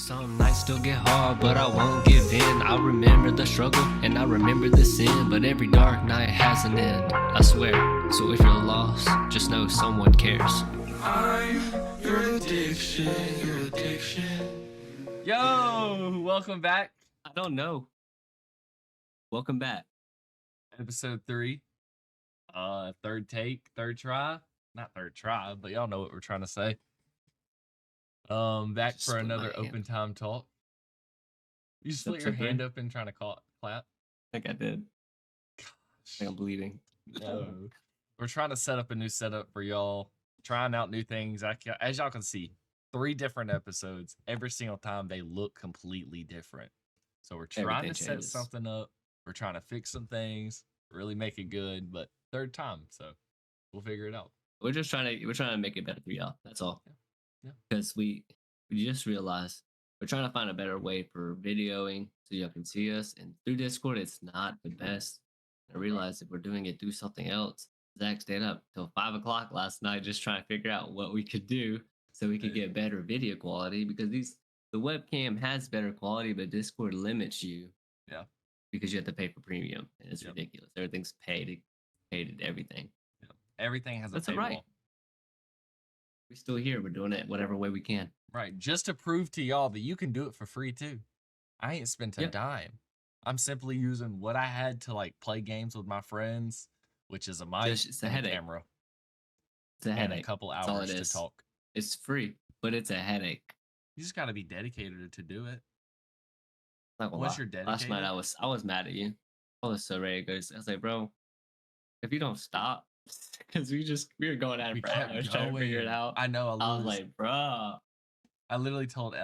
Some nights still get hard, but I won't give in. I remember the struggle and I remember the sin, but every dark night has an end, I swear. So if you're lost, just know someone cares. I'm your addiction, your addiction. Yo, welcome back. I don't know. Welcome back. Episode 3. Third take, third try. Not third try, but y'all know what we're trying to say. Back Just for split another my hand. open time talk. You split your Episode hand 3? open trying to clap. I think I did. I think I'm bleeding. No. We're trying to set up a new setup for y'all, trying out new things. As y'all can see, 3 different episodes. Every single time they look completely different. So we're trying Everything to changes. set something up. We're trying to fix some things, really make it good, but third time, so we'll figure it out. We're trying to make it better for y'all. That's all. Yeah. Because we just realized we're trying to find a better way for videoing so y'all can see us. And through Discord, it's not the best. I realized if we're doing it through something else. Zach stayed up till 5 o'clock last night just trying to figure out what we could do so we could get better video quality, because the webcam has better quality, but Discord limits you. Yeah. Because you have to pay for premium, and it's ridiculous. Everything's paid at everything. Yeah. Everything has a That's paywall. right. We're still here. We're doing it whatever way we can. Right. Just to prove to y'all that you can do it for free too. I ain't spent a dime. I'm simply using what I had to like play games with my friends, which is a mic It's a and headache. a camera. It's a And headache. a couple That's all hours it to is. talk. It's free, but it's a headache. You just gotta be dedicated to do it. Not gonna Once lie. you're Last night dedicated- I was mad at you. I was so ready to go. I was like, bro, if you don't stop, because we were going at We it for kept hours trying to figure it going. out. I know. I was like, bro. I literally told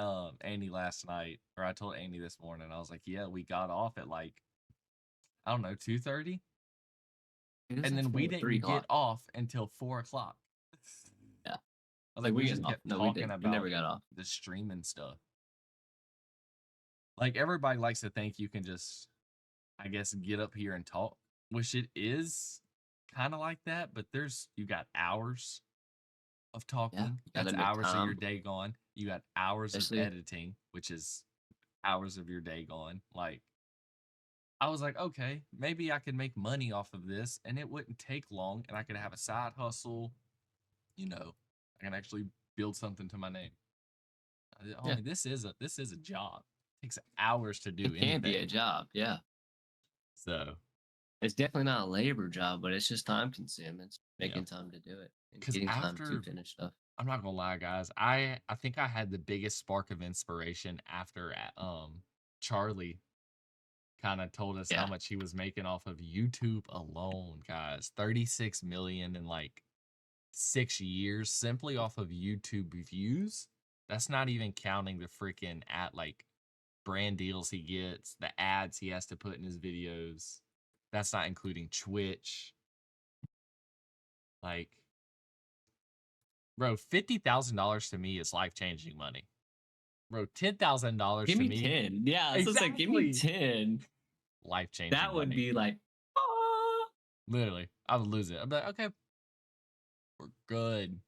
Andy last night, or I told Andy this morning. I was like, yeah, we got off at like, I don't know, 2:30, and then we didn't get off until 4 o'clock. Yeah. I was like, we just getting off. kept No, we talking didn't. about We never got off. the streaming stuff. Like, everybody likes to think you can just, I guess, get up here and talk, which it is kind of like that, but you got hours of talking. That's hours of your day gone. You got hours of editing, which is hours of your day gone. Like, I was like, okay, maybe I could make money off of this, and it wouldn't take long, and I could have a side hustle. You know, I can actually build something to my name. This is a job. It takes hours to do anything. It can be a job, yeah. So it's definitely not a labor job, but it's just time consuming. It's making time to do it and getting time to finish stuff. I'm not gonna lie, guys. I think I had the biggest spark of inspiration after Charlie kind of told us how much he was making off of YouTube alone, guys. 36 million in like 6 years simply off of YouTube views. That's not even counting the freaking brand deals he gets, the ads he has to put in his videos. That's not including Twitch. Like, bro, $50,000 to me is life-changing money. Bro, $10,000 to me. Give me 10. Yeah, it's just like, give me 10. Life-changing That would money. be like, literally, I would lose it. I'd be like, okay, we're good.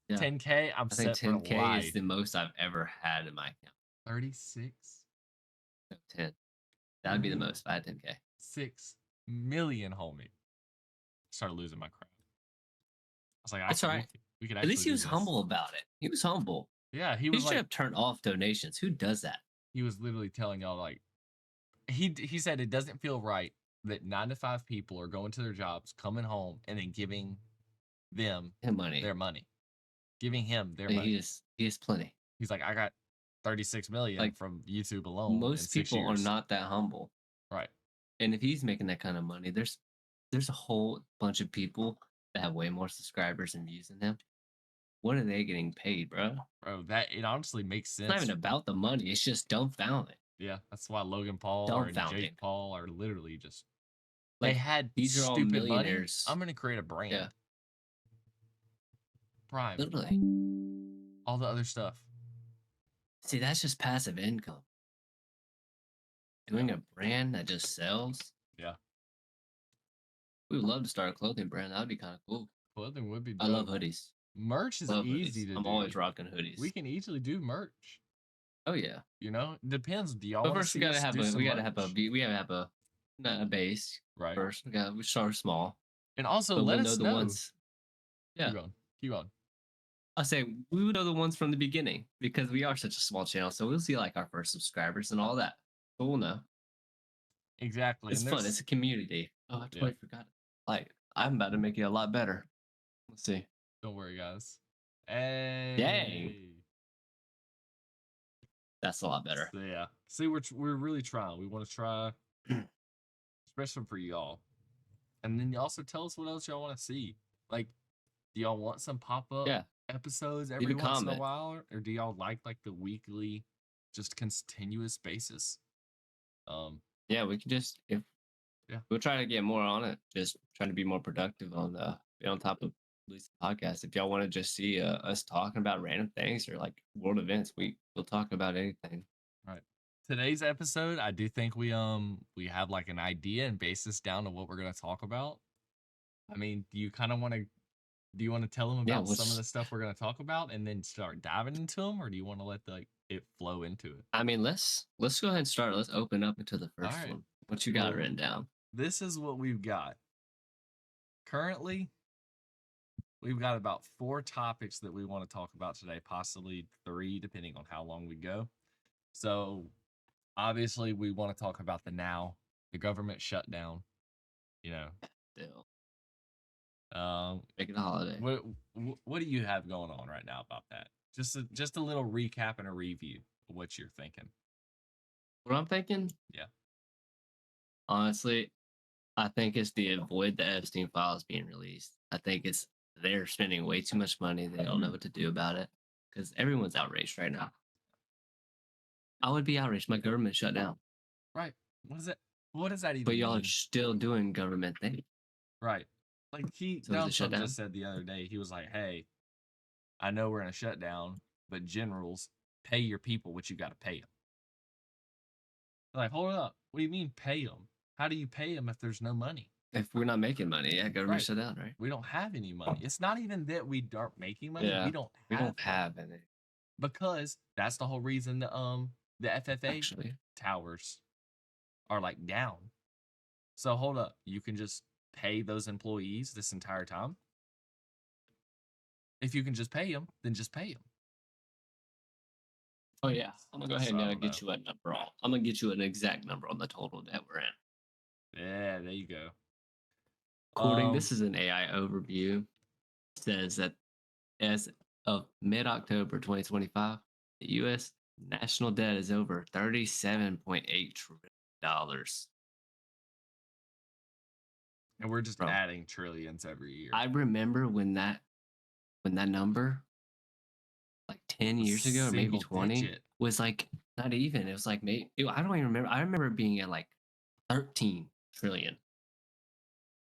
Yeah. 10K, I think 10K is the most I've ever had in my account. 36? No, 10. That would be the most if I had 10K. 6 million, homie. Started losing my crap. I was like, that's all right. We could At least he was humble about it. He was humble. Yeah, he should have turned off donations. Who does that? He was literally telling y'all, like, he said it doesn't feel right that 9 to 5 people are going to their jobs, coming home, and then giving them their money. Giving him their money. He has plenty. He's like, I got 36 million from YouTube alone. Most people are not that humble. Right. And if he's making that kind of money, there's a whole bunch of people that have way more subscribers and views than him. What are they getting paid, bro? Bro, it honestly makes sense. It's not even about the money. It's just dumbfounded. Yeah, that's why Logan Paul and Jake Paul are literally just they had these are all stupid millionaires. money. I'm gonna create a brand. Yeah. Prime. Literally. All the other stuff. See, that's just passive income. Doing a brand that just sells. Yeah. We would love to start a clothing brand. That would be kind of cool. Clothing would be dope. I love hoodies. Merch is easy to do. I'm always rocking hoodies. We can easily do merch. Oh yeah. Depends. Do y'all But want to first, see us do we some gotta have a merch? we gotta have a not a base Right. first. We start small, And also but let we'll know us the know. ones. Keep Yeah, going. Keep going. I'll say we would know the ones from the beginning because we are such a small channel. So we'll see like our first subscribers and all that. But we'll know. Exactly. It's And fun. It's there's a community. Oh, I yeah, totally forgot. Like I'm about to make it a lot better. Let's see. don't worry guys. Dang, Hey. that's a lot better. So yeah. See, we're really trying. We want to try, especially for y'all. And then you also tell us what else y'all want to see. Like, do y'all want some pop-up Yeah, episodes leave every a once in a comment. while? Or do y'all like the weekly, just continuous basis? Yeah, we can just if Yeah. we'll try to get more on it. Just trying to be more productive on the be on top of at least the podcast. If y'all want to just see us talking about random things or like world events, we'll talk about anything. Right. Today's episode, I do think we have like an idea and basis down to what we're gonna talk about. I mean, do you want to tell them Yeah, about some of let's. the stuff we're gonna talk about and then start diving into them, or do you want to let it flow into it? I mean, let's go ahead and start. Let's open up into the All first right. one. What you got Well, written down? this is what we've got. Currently, we've got about 4 topics that we want to talk about today, possibly 3, depending on how long we go. So, obviously, we want to talk about the government shutdown. You know, Still, um, make it a holiday. what do you have going on right now about that? Just a little recap and a review of what you're thinking. What I'm thinking, Yeah. honestly, I think it's to avoid the Epstein files being released. I think it's they're spending way too much money. They don't know what to do about it because everyone's outraged right now. I would be outraged. My government shut down, Right. What does that but even y'all are mean? still doing government things. Right. Like So is Donald it shut Trump down? just said the other day, he was like, "Hey, I know we're in a shutdown, but generals, pay your people what you got to pay them." Like, hold up. What do you mean pay them? How do you pay them if there's no money? If we're not making money, yeah, government Right. shut down, right? We don't have any money. It's not even that we aren't making money. Yeah, We don't we have don't money have any because that's the whole reason the FFA actually. towers are like down. So hold up. You can just pay those employees this entire time. If you can just pay them, then just pay them. Oh yeah, I'm gonna go ahead So I and don't get know. you a number. I'm gonna get you an exact number on the total that we're in. Yeah, there you go. According, this is an AI overview. Says that as of mid-October 2025, the U.S. national debt is over $37.8 trillion. and we're just Bro, adding trillions every year. I remember when that number like 10 A years ago or maybe single 20 digit. was like not even. It was like maybe I don't even remember. I remember it being at like 13 trillion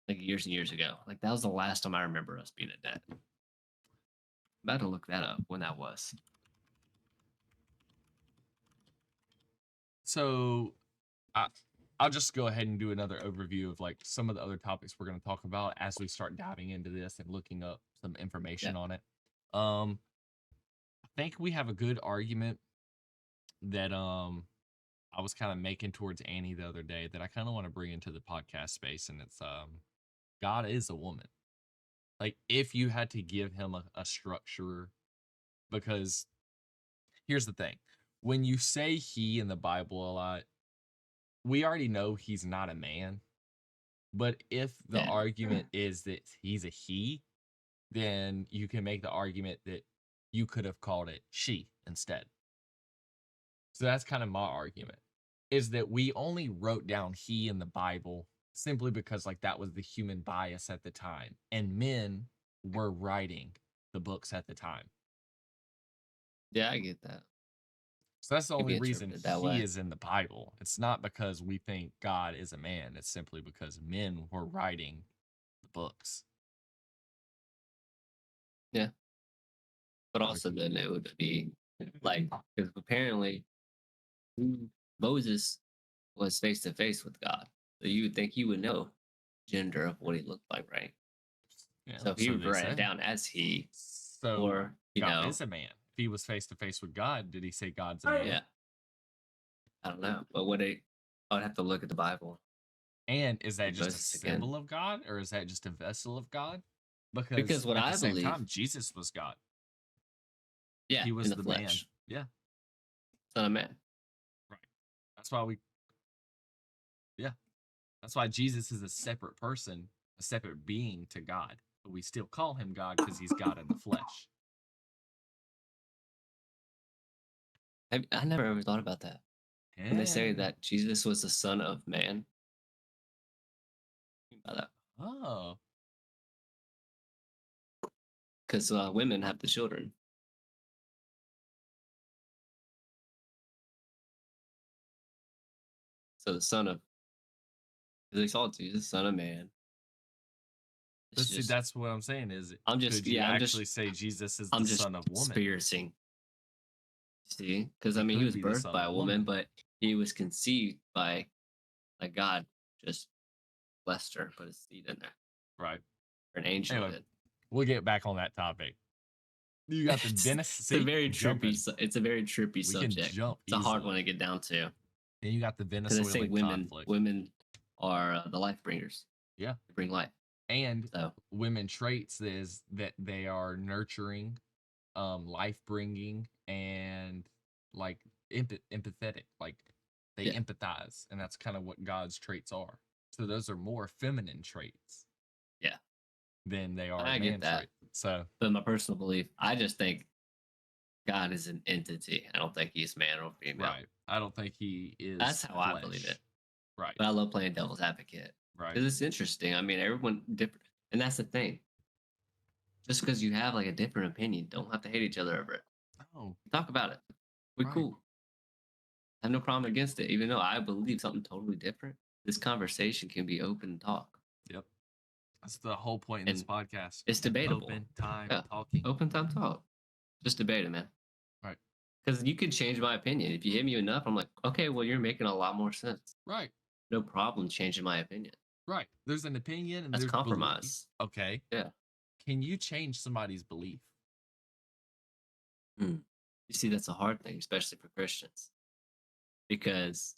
like years and years ago. Like that was the last time I remember us being at debt. I'm about to look that up when that was. So I, I'll just go ahead and do another overview of like some of the other topics we're going to talk about as we start diving into this and looking up some information Yeah. on it. I think we have a good argument that I was kind of making towards Annie the other day that I kind of want to bring into the podcast space, and it's God is a woman. Like if you had to give him a structure, because here's the thing. When you say he in the Bible a lot, we already know he's not a man. But if the Yeah. argument is that he's a he, then you can make the argument that you could have called it she instead. So that's kind of my argument, is that we only wrote down he in the Bible simply because like that was the human bias at the time, and men were writing the books at the time. Yeah, I get that. So that's the Could be only reason interpreted that he way. is in the Bible. It's not because we think God is a man. It's simply because men were writing the books. Yeah. But also then it would be like because apparently Moses was face to face with God. So you would think he would know gender of what he looked like, right? Yeah, So if he so would they write it say. down as he, So or you God know, is a man. If he was face to face with God, did he say God's a man? Yeah. I don't know. But I would have to look at the Bible. And is that just a Moses again. symbol of God, or is that just a vessel of God? Because what at the I same believe, time, Jesus was God. yeah, He was in the the man. flesh, Yeah, Son of Man. right. That's why that's why Jesus is a separate person, a separate being to God. But we still call him God because he's God in the flesh. I never ever thought about that. When they say Yeah. that Jesus was the Son of Man, think about that. Oh, Because women have the children. So the Son of, they saw Jesus, Son of Man. but It's see, just, that's what I'm saying. Is I'm just, could you yeah, actually say Jesus is I'm the just son of woman? experiencing. See, because I He mean, he could was be the birthed son by of a woman. woman, but he was conceived by like God, just blessed her, put his seed in there, Right. or an angel Anyway, did. we'll get back on that topic. You got the Dennis. It's a very trippy. It's a very trippy We can subject. jump It's a hard one easily. to get down to And you got the because they say Venezuelan conflict. women are the life bringers. Yeah. They bring life. And So women traits is that they are nurturing, life bringing, and like empathetic. Like they yeah, empathize, and that's kind of what God's traits are. So those are more feminine traits yeah, than they are I get man that. traits. So, But my personal belief, I just think God is an entity. I don't think he's man or female. right. I don't think he is. That's how flesh. I believe it. Right. But I love playing devil's advocate Right. because it's interesting. I mean, everyone different, and that's the thing. Just because you have like a different opinion, don't have to hate each other over it. Oh, Talk about it. We're right. cool. I have no problem against it, even though I believe something totally different. This conversation can be open talk. Yep. That's the whole point in this And podcast. it's debatable. Open time Yeah, talking. open time talk. Just debate it, man. Right. Because you could change my opinion. If you hit me enough, I'm like, okay, well, you're making a lot more sense. Right. No problem changing my opinion. Right. There's an opinion and That's there's compromise. belief. Okay. Yeah. Can you change somebody's belief? You see, that's a hard thing, especially for Christians. Because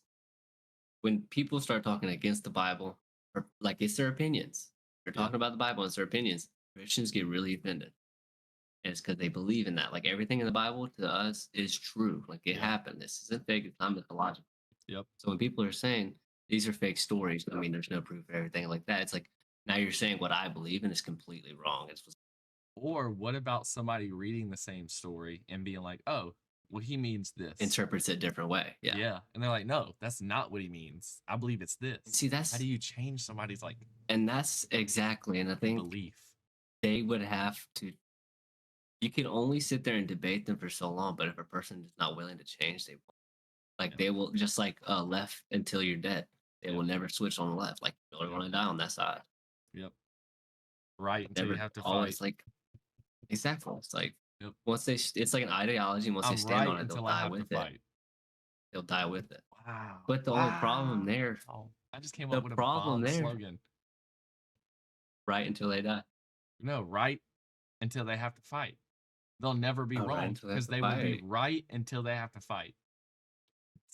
when people start talking against the Bible, or like it's their opinions, they're Yeah. talking about the Bible and it's their opinions, Christians get really offended. And it's because they believe in that. Like everything in the Bible to us is true. Like it Yeah. happened. This isn't fake, it's not mythological. Yep. So when people are saying these are fake stories, I mean, there's no proof of everything like that. It's like now you're saying what I believe and it's completely wrong. It's Or what about somebody reading the same story and being like, oh, well, he means this. interprets it a different way. Yeah. Yeah. And they're like, no, that's not what he means. I believe it's this. See, How do you change somebody's like and that's exactly, and I think belief? they would have to, you can only sit there and debate them for so long, but if a person is not willing to change, they won't. Like Yeah. they will just like left until you're dead. They Yeah. will never switch on the left. Like you're going to die on that side. Yep. Right. Until Never you have to always fight. like exactly. It's like Yep. once it's like an ideology. Once they I'm stand right on it, they'll until I die have to with it. fight. They'll die with it. Wow. But the only problem there, Oh, I just came the up with a problem bomb there, slogan. right until they die. No, right until they have to fight. They'll never be Oh, right wrong until they have because to they will be fight. right until they have to fight.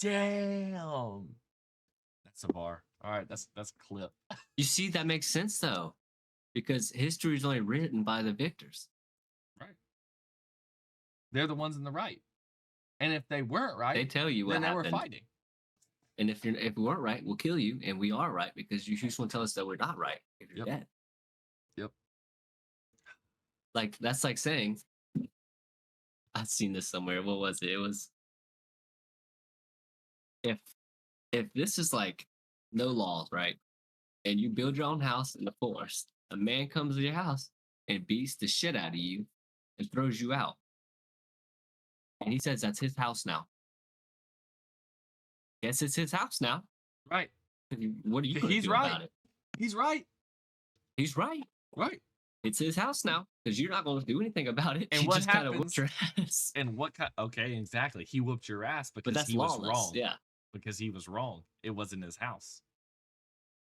Damn. That's a bar. All right, that's clip. You see, that makes sense though, because history is only written by the victors. Right. They're the ones in the right. And if they weren't They right, tell you what then they happened. were fighting. And if we weren't right, we'll kill you, and we are right because you just want to tell us that we're not right if you're Yep. dead. Yep. Like that's like saying, I've seen this somewhere. What was it? It was if this is like no laws, right? And you build your own house in the forest, a man comes to your house and beats the shit out of you and throws you out. And he says that's his house now. Guess it's his house now. Right. What are you going to He's do right. about it? He's right. He's right. Right. It's his house now because you're not going to do anything about it. And He what just kind of happens- whooped your ass. And what kind? Okay, exactly. He whooped your ass But because that's he was lawless. wrong. Yeah. Because he was wrong. It wasn't his house.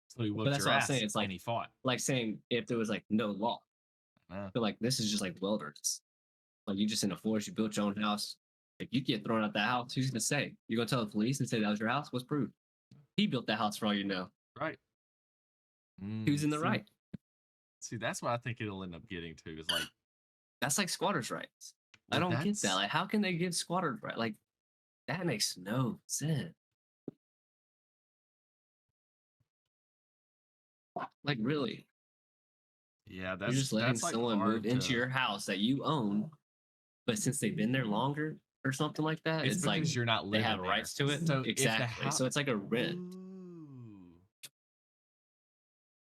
So he But whooped that's your what I'm ass saying. It's like and he fought. saying if there was like no law. Uh, But like this is just like wilderness. Like you just in the forest, you built your own house. If you get thrown out that house, who's gonna say? You gonna tell the police and say that was your house? What's proof? He built that house for all you know. Right. Who's in the See, right? see, that's what I think it'll end up getting to. Is like, That's like squatters' rights. I well, don't get that. that's Like, how can they give squatters right? Like, that makes no sense. Like, really, yeah, you're just letting that's like someone move hard into to. your house that you own, but since they've been there longer or something like that, It's it's like because you're not they have living there. rights to it. So if the Exactly. house, So it's like a rent. ooh,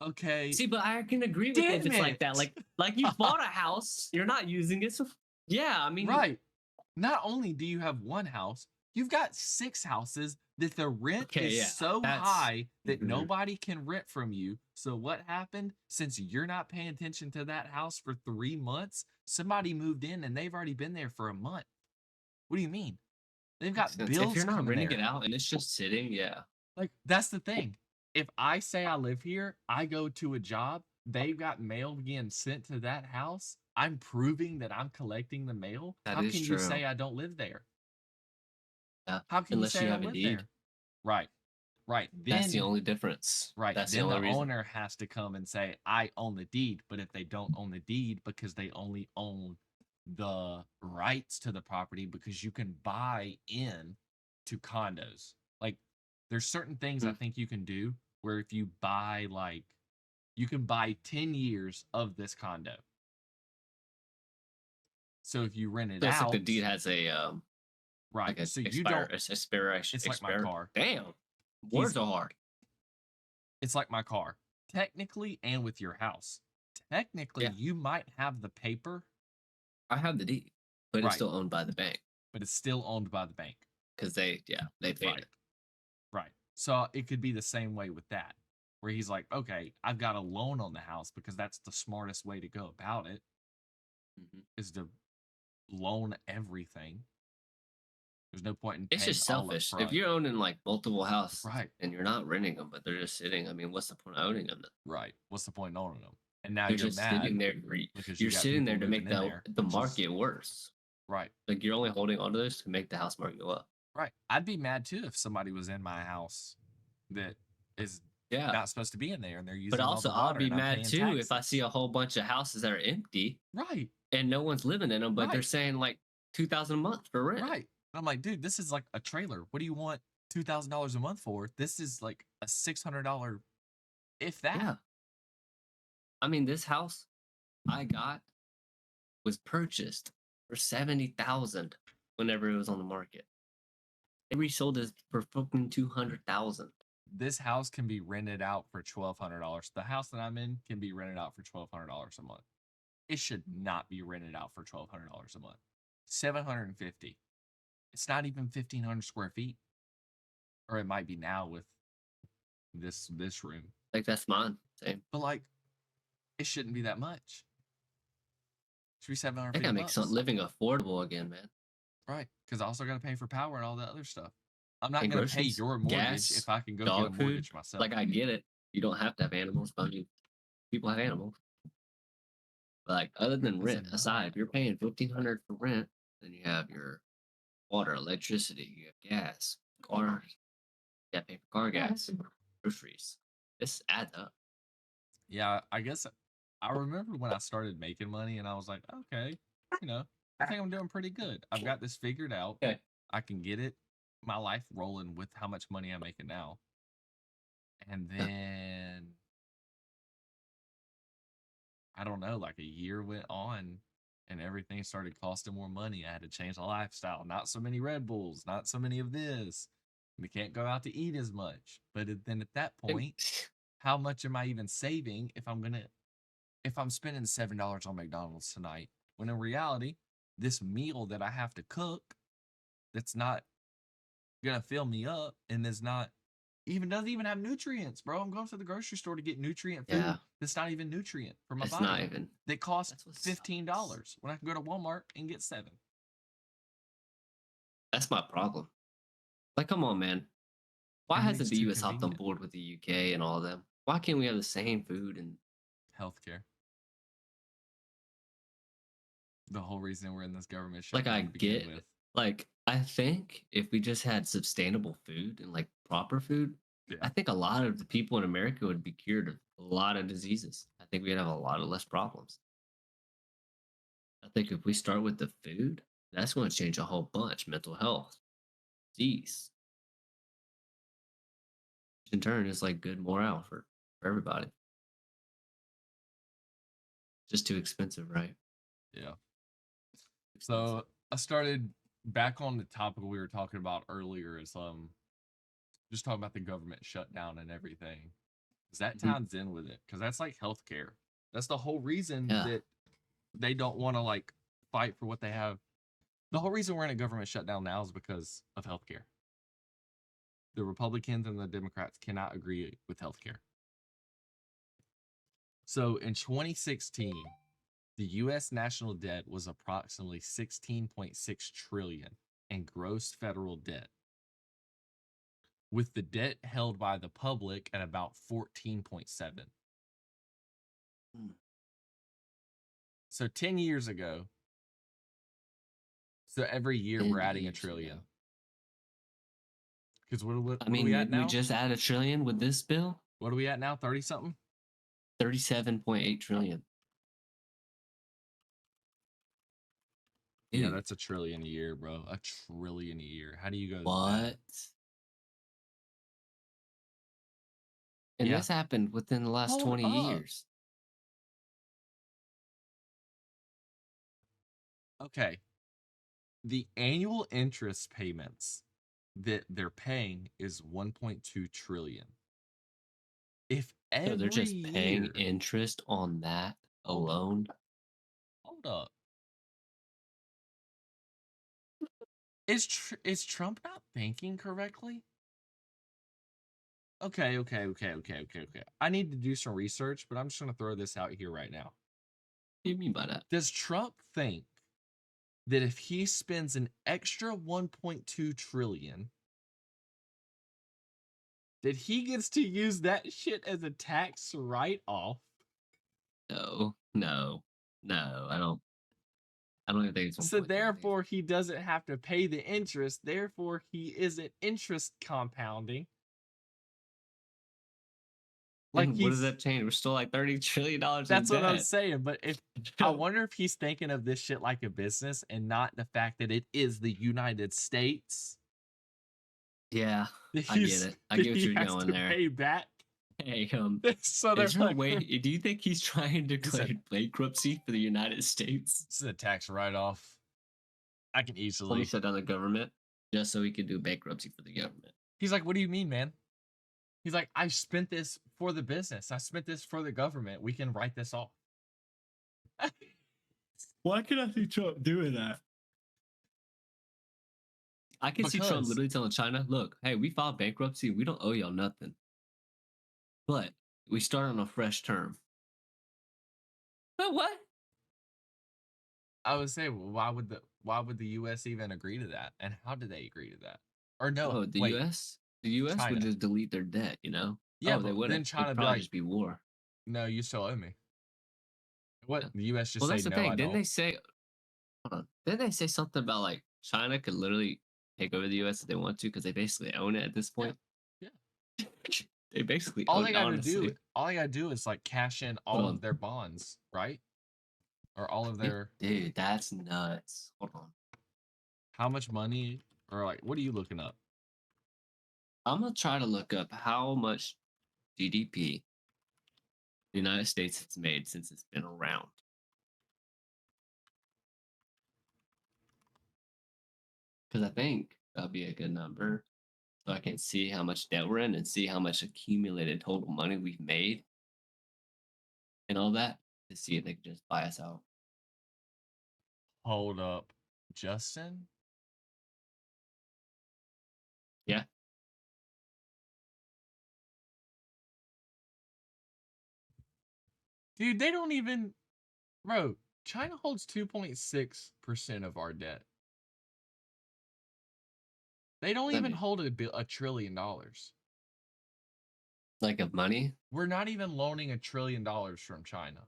okay, See, but I can agree with it if damn it's like it. that. Like you bought a house, you're not using it. So yeah, I mean, Right. Not only do you have one house, you've got 6 houses that the rent okay, is yeah, so that's high that mhm. nobody can rent from you. So what happened? Since you're not paying attention to that house for 3 months, somebody moved in and they've already been there for a month. What do you mean? They've Makes got sense. If bills you're not coming renting it there. out and it's just sitting, yeah, Like, that's the thing. If I say I live here, I go to a job, they've got mail being sent to that house, I'm proving that I'm collecting the mail. that How is can you true. say I don't live there? Yeah, How can you unless say you I have don't a live deed, there? Right. Right. that's the only difference. That's the Then only the reason. owner has to come and say, I own the deed. But if they don't own the deed because they only own the rights to the property, because you can buy in to condos. Like there's certain things I Mm. think you can do where if you buy like you can buy 10 years of this condo. So if you rent it So it's like the out, deed has a right. like a So you expire don't, expiration it's like my expire. car. Damn, He's words are hard. It's like my car. Technically, and with your house. Technically, Yeah, you might have the paper, I have the deed, but it's right, still owned by the bank but it's still owned by the bank. because they paid Right, it. right. So it could be the same way with that, where he's like, okay, I've got a loan on the house because that's the smartest way to go about it Mhm. is to loan everything. There's no point in It's paying just all up selfish. If front. you're owning like multiple houses Right, and you're not renting them, but they're just sitting, I mean, what's the point of owning them? Then? right. What's the point in owning them? And now They're you're just sitting mad there. because you You're got sitting people there to moving make in there, the which is market worse. right. Like you're only holding on to this to make the house market go up. Right. I'd be mad too if somebody was in my house that is Yeah. not supposed to be in there and they're But using all also, the I'll water be and I'm mad paying too if I see taxes. a whole bunch of houses that are empty Right. and no one's living in them, but they're Right. saying like 2,000 a month for rent. Right. I'm like, dude, this is like a trailer. What do you want $2,000 a month for? This is like a $600, if that. Yeah. I mean, this house I got was purchased for 70,000 whenever it was on the market. They resold this for fucking 200,000. This house can be rented out for $1,200. The house that I'm in can be rented out for $1,200 a month. It should not be rented out for $1,200 a month. 750. It's not even 1,500 square feet, or it might be now with this room. Like that's mine. Same. But like, it shouldn't be that much. It should be seven hundred That fifty gotta make bucks, living affordable again, man. right? Because I also got to pay for power and all that other stuff. I'm not And gonna pay groceries, your mortgage gas, if I can go get a dog food. mortgage myself. Like I get it. You don't have to have animals, but I mean, people have animals. But like other than As a rent aside, if you're non-animal, paying 1,500 for rent, then you have your water, electricity, you have gas, cars, you have to pay for car gas, groceries. This adds up. yeah, I guess I remember when I started making money, and I was like, okay, you know, I think I'm doing pretty good. I've got this figured out. Okay. I can get it, my life rolling with how much money I'm making now, and Yeah. then I don't know, like a year went on and everything started costing more money. I had to change the lifestyle. Not so many Red Bulls, not so many of this. We can't go out to eat as much. But then at that And point, how much am I even saving if I'm spending $7 on McDonald's tonight? When in reality, this meal that I have to cook that's not gonna fill me up and is not even doesn't even have nutrients, bro. I'm going to the grocery store to get nutrient food yeah, that's not even nutrient for my it's not body. even. That costs That's what sucks. $15 when I can go to Walmart and get 7. That's my problem. Like, come on, man. Why hasn't Everything's the too US hopped on convenient. board with the UK and all of them? Why can't we have the same food and Healthcare. The whole reason we're in this government Like shutdown I to begin get with. like I think if we just had sustainable food and like proper food, I Yeah. think a lot of the people in America would be cured of a lot of diseases. I think we'd have a lot of less problems. I think if we start with the food, that's going to change a whole bunch. Mental health, disease, which in turn is like good morale for everybody. Just too expensive, right? Yeah. Expensive. So I started back on the topic we were talking about earlier is just talking about the government shutdown and everything. Because that Mhm. ties in with it. Because that's like healthcare. That's the whole reason Yeah. that they don't want to like fight for what they have. The whole reason we're in a government shutdown now is because of healthcare. The Republicans and the Democrats cannot agree with healthcare. So in 2016, the US national debt was approximately 16.6 trillion in gross federal debt, with the debt held by the public at about 14.7. Mm. So 10 years ago, so every year we're 10 adding a years trillion. ago. Because what I are we mean, at we now? just add a trillion with this bill. What are we at now? 30 something? 37.8 trillion. Yeah, Dude, that's a trillion a year, bro. A trillion a year. How do you go that? what? And Yeah. this happened within the last Hold 20 up. years. Okay. The annual interest payments that they're paying is 1.2 trillion. If So they're every just paying year, interest on that hold alone. hold up. Is Trump not thinking correctly? Okay. I need to do some research, but I'm just going to throw this out here right now. What do you mean by that? Does Trump think that if he spends an extra 1.2 trillion, that he gets to use that shit as a tax write-off? No. I don't even think it's So 1.2. I think therefore he doesn't have to pay the interest, therefore he isn't interest compounding. Like and what does he's that change? We're still like $30 trillion in That's what I'm debt. saying. But if I wonder if he's thinking of this shit like a business and not the fact that it is the United States Yeah, that I get it. I that get what he you're has going to there. pay back. Hey, So they're is there a like, way? Do you think he's trying to he said, declare bankruptcy for the United States? "This is a tax write-off. I can Let me easily." shut down the government just so he can do bankruptcy for the government. He's like, "What do you mean, man?" He's like, "I spent this for the business. I spent this for the government. We can write this off." Why can I see Trump doing that? I can see Trump Because literally telling China, look, hey, we filed bankruptcy. We don't owe y'all nothing. But we start on a fresh term. But what? I would say, well, why would the U.S. even agree to that, and how did they agree to that? Or no, Oh, the wait, US? The US would China. just delete their debt, you know? Yeah, Oh, they but then wouldn't. China It'd be probably like, just be war. "No, you still owe me." What Yeah. the U.S. just Well, say, that's the "No, I thing. Didn't don't." they say, hold on, didn't they say something about like China could literally take over the US if they want to because they basically own it at this Yeah, point? yeah. They basically own it, honestly. All they gotta do is like cash in Hold all of on. their bonds, right? Or all of Think, their dude, that's nuts. Hold on. how much money, or like, what are you looking up? I'm gonna try to look up how much GDP the United States has made since it's been around. Because I think that'll be a good number. So I can see how much debt we're in and see how much accumulated total money we've made and all that to see if they can just buy us out. Hold up, Justin. Yeah. Dude, they don't even, bro. China holds 2.6% of our debt. They don't What does that even mean? hold $1 trillion. Like of money? We're not even loaning $1 trillion from China.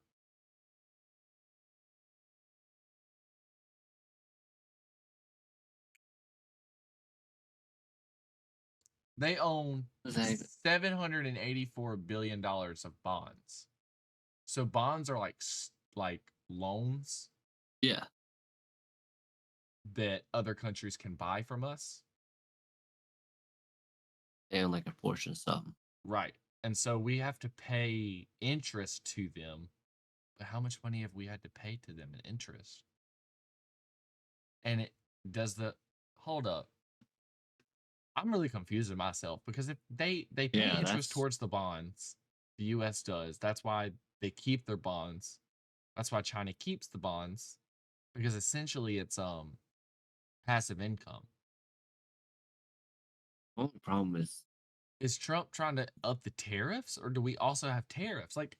They own What's that even? $784 billion of bonds. So bonds are like loans Yeah. that other countries can buy from us. And like a portion of something. Right. And so we have to pay interest to them. But how much money have we had to pay to them in interest? And it does the hold up. I'm really confusing myself because if they pay interest towards the bonds, the US does. That's why they keep their bonds. That's why China keeps the bonds, because essentially it's passive income. The only problem is Trump trying to up the tariffs, or do we also have tariffs? Like,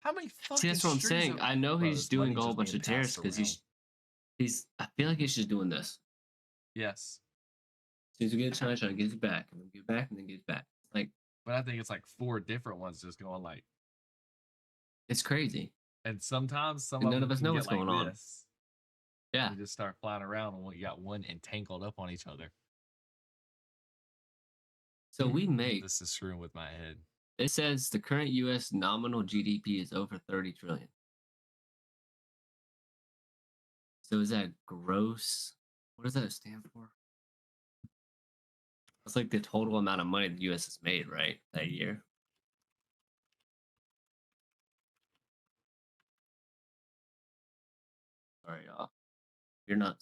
how many fucking see, that's what I'm strings saying. of I know bro, he's this money doing a whole just bunch being of tariffs passed because around? he's I feel like he's just doing this. Yes. As soon as we get China, China gives it back, and then give it back, and then gives it back. Like, But I think it's like 4 different ones just going like, it's crazy. and sometimes some And of none them of us can know get what's like going on. this. Yeah. You just start flying around and you got one entangled up on each other. So we make This is screwing with my head. It says the current U.S. nominal GDP is over 30 trillion. So is that gross? What does that stand for? That's like the total amount of money the U.S. has made, right, that year. Sorry, y'all. We're not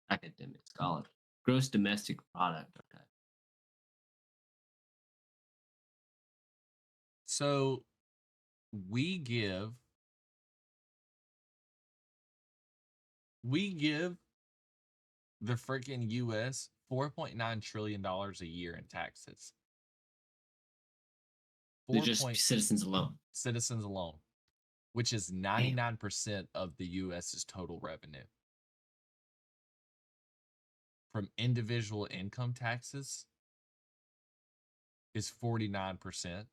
academic scholars. Gross domestic product. Okay. So we give the freaking US $4.9 trillion a year in taxes. They're just citizens alone. Citizens alone, which is 99% of the US's total revenue. From individual income taxes is 49%,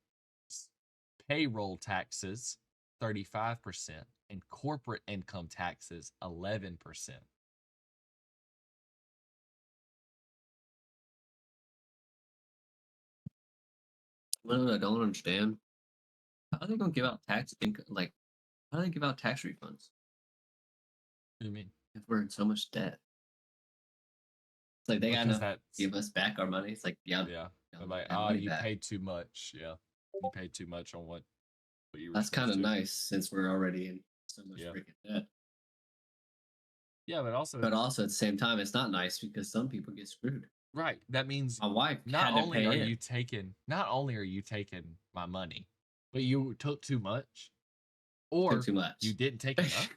payroll taxes 35%, and corporate income taxes 11%. What I don't understand, how are they gonna give out tax income? Like, how do they give out tax refunds? What do you mean? If we're in so much debt, it's like they gotta give us back our money. It's like, yeah. They're like, you paid too much. Yeah, you paid too much on what you were. That's kind of nice since we're already in so much freaking debt. Yeah, but also at the same time, it's not nice because some people get screwed. Right. That means my wife not only are you taking my money, but you took too much, or you didn't take enough.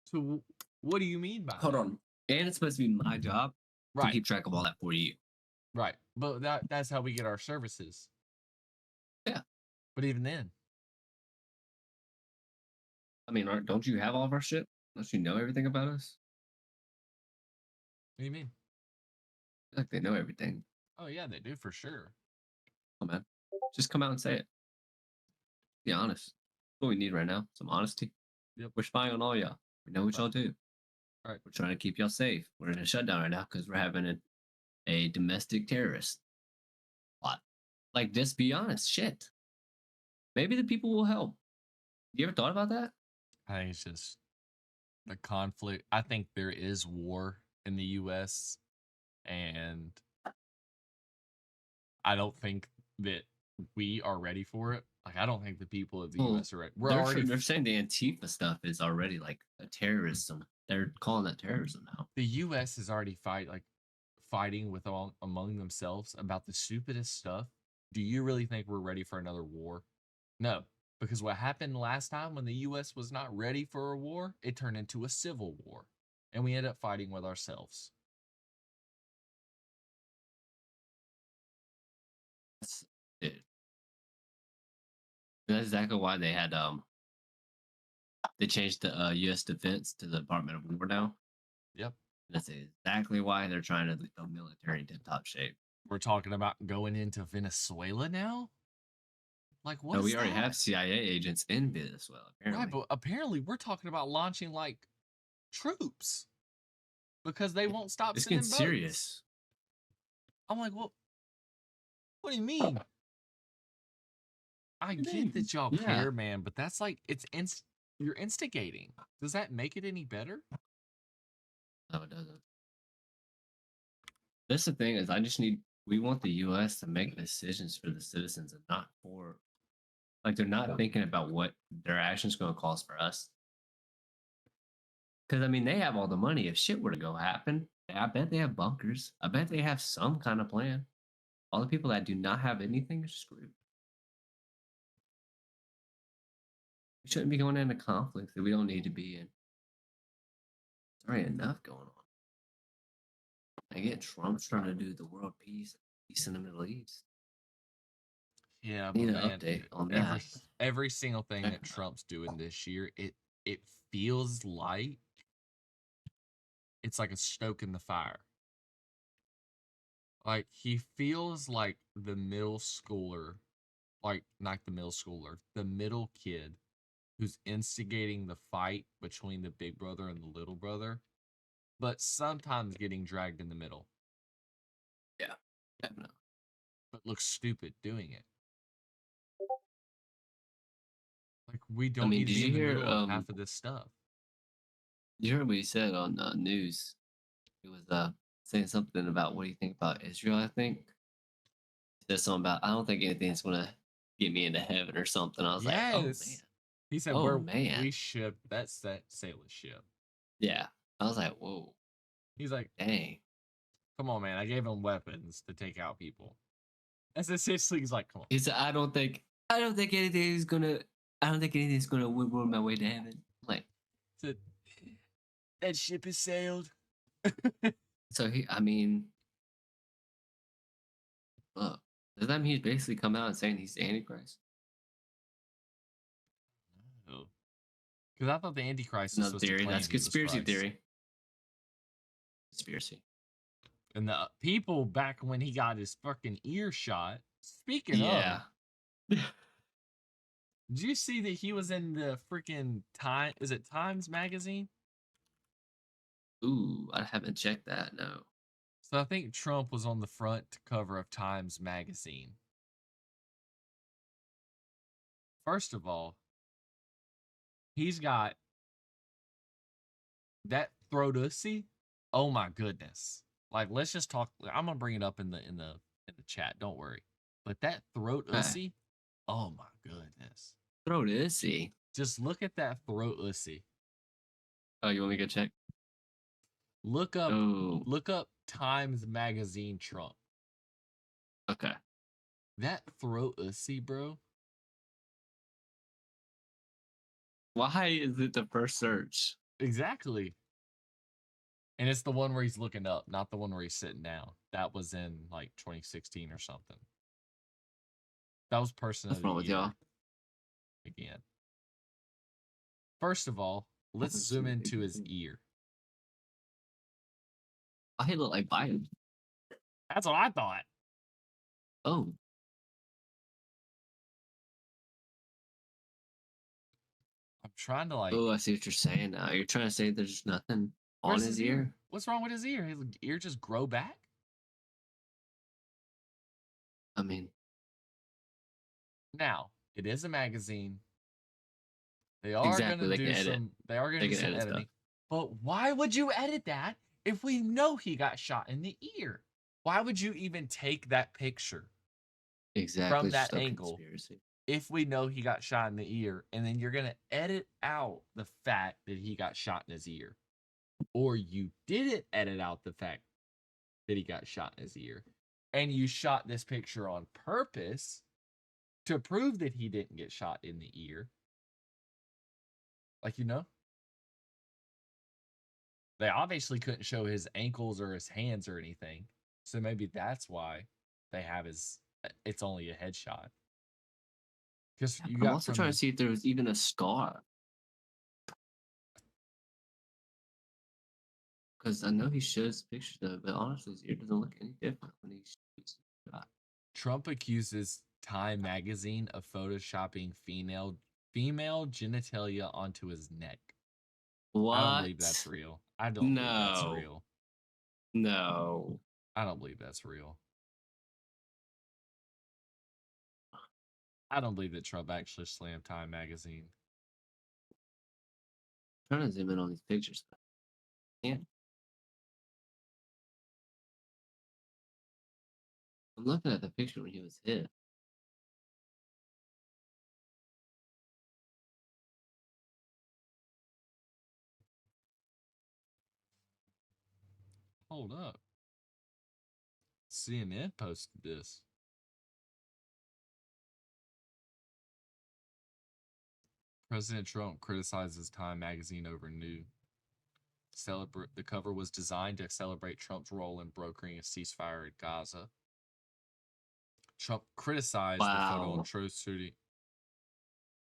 So what do you mean by Hold on. And it's supposed to be my job to keep track of all that for you. Right. But that's how we get our services. Yeah. But even then, I mean, don't you have all of our shit? Don't you know everything about us? What do you mean? I feel like they know everything. Oh yeah, they do for sure. Oh man, just come out and say it. Be honest. That's what we need right now. Some honesty. Yep. We're spying on all y'all. We know what y'all do. All right. We're trying to keep y'all safe. We're in a shutdown right now because we're having a domestic terrorist plot. Like, just be honest. Shit. Maybe the people will help. You ever thought about that? I think it's just the conflict. I think there is war in the U.S. and I don't think that we are ready for it. Like, I don't think the people of the U.S. are ready. They're saying the Antifa stuff is already like a terrorism. They're calling that terrorism now. The U.S. is already fighting with among themselves about the stupidest stuff. Do you really think we're ready for another war? No, because what happened last time when the U.S. was not ready for a war, it turned into a civil war, and we ended up fighting with ourselves. That's exactly why they had they changed the U.S. Defense to the Department of War now. Yep. That's exactly why they're trying to get the military into top shape. We're talking about going into Venezuela now? Like, what? No, we already have CIA agents in Venezuela, apparently. Right, but apparently we're talking about launching like troops. because they won't stop It's getting sending boats. serious. I'm like, well, what do you mean? I get that y'all care, man, but that's like you're instigating. Does that make it any better? No, it doesn't. That's the thing is, we want the U.S. to make decisions for the citizens and not for, like, they're not thinking about what their actions going to cost for us. Because I mean, they have all the money. If shit were to go happen, I bet they have bunkers. I bet they have some kind of plan. All the people that do not have anything are screwed. We shouldn't be going into conflicts that we don't need to be in. There's already enough going on. Again, Trump's trying to do the world peace in the Middle East. Yeah, Need but an man, update on that. every single thing that Trump's doing this year, it feels like it's like a stoke in the fire. Like he feels like the middle schooler, like not the middle schooler, the middle kid who's instigating the fight between the big brother and the little brother, but sometimes getting dragged in the middle. Yeah, definitely. But looks stupid doing it. Like we don't need to be in the middle of half of this stuff. You heard what he said on news. He was saying something about what do you think about Israel, I think. He said something about, I don't think anything's going to get me into heaven or something. I was like, oh, man. He said, we ship, that's that sailor ship. Yeah. I was like, whoa. He's like, dang. Come on, man. I gave him weapons to take out people. That's essentially, he's like, come on. He said, I don't think anything's gonna ruin my way to heaven. Like, that ship has sailed. So look, does that mean he's basically come out and saying he's the Antichrist? No. Because I thought the Antichrist was theory. That's conspiracy theory. Conspiracy. And the people back when he got his fucking ear shot. Speaking of, did you see that he was in the freaking Time? Is it Times magazine? Ooh, I haven't checked that. No. So I think Trump was on the front cover of Times magazine. First of all, he's got that throat-ussy. Oh my goodness! Like, let's just talk. I'm gonna bring it up in the chat. Don't worry. But that throat-ussy. Oh my goodness. Throat-ussy. Just look at that throat-ussy. Oh, you want me to go check? Look up Times magazine Trump. Okay. That throat-ussy, bro. Why is it the first search? Exactly. And it's the one where he's looking up, not the one where he's sitting down. That was in like 2016 or something. That was person of the year. What's wrong with y'all? Again. First of all, let's zoom into his ear. He look like Biden. That's what I thought. Oh. I'm trying to like. Oh, I see what you're saying now. You're trying to say there's nothing on his ear? What's wrong with his ear? His ear just grow back? I mean. Now, it is a magazine. They are going to do some editing. Stuff. But why would you edit that if we know he got shot in the ear? Why would you even take that picture? Exactly. From that angle. If we know he got shot in the ear, and then you're going to edit out the fact that he got shot in his ear. Or you didn't edit out the fact that he got shot in his ear. And you shot this picture on purpose to prove that he didn't get shot in the ear. Like, you know? They obviously couldn't show his ankles or his hands or anything. So maybe that's why they have it's only a headshot. Because I'm also trying to see if there was even a scar. Because I know he shows pictures of it, but honestly, his ear doesn't look any different when he shoots the shot. Trump accuses Time magazine of photoshopping female genitalia onto his neck. What? I don't believe that's real. I don't believe that's real. No. I don't believe that's real. I don't believe that Trump actually slammed Time magazine. I'm trying to zoom in on these pictures. Yeah. I'm looking at the picture when he was hit. Hold up. CNN posted this. President Trump criticizes Time magazine over new. The cover was designed to celebrate Trump's role in brokering a ceasefire in Gaza. Trump criticized the photo on Wow. Truth Shooting.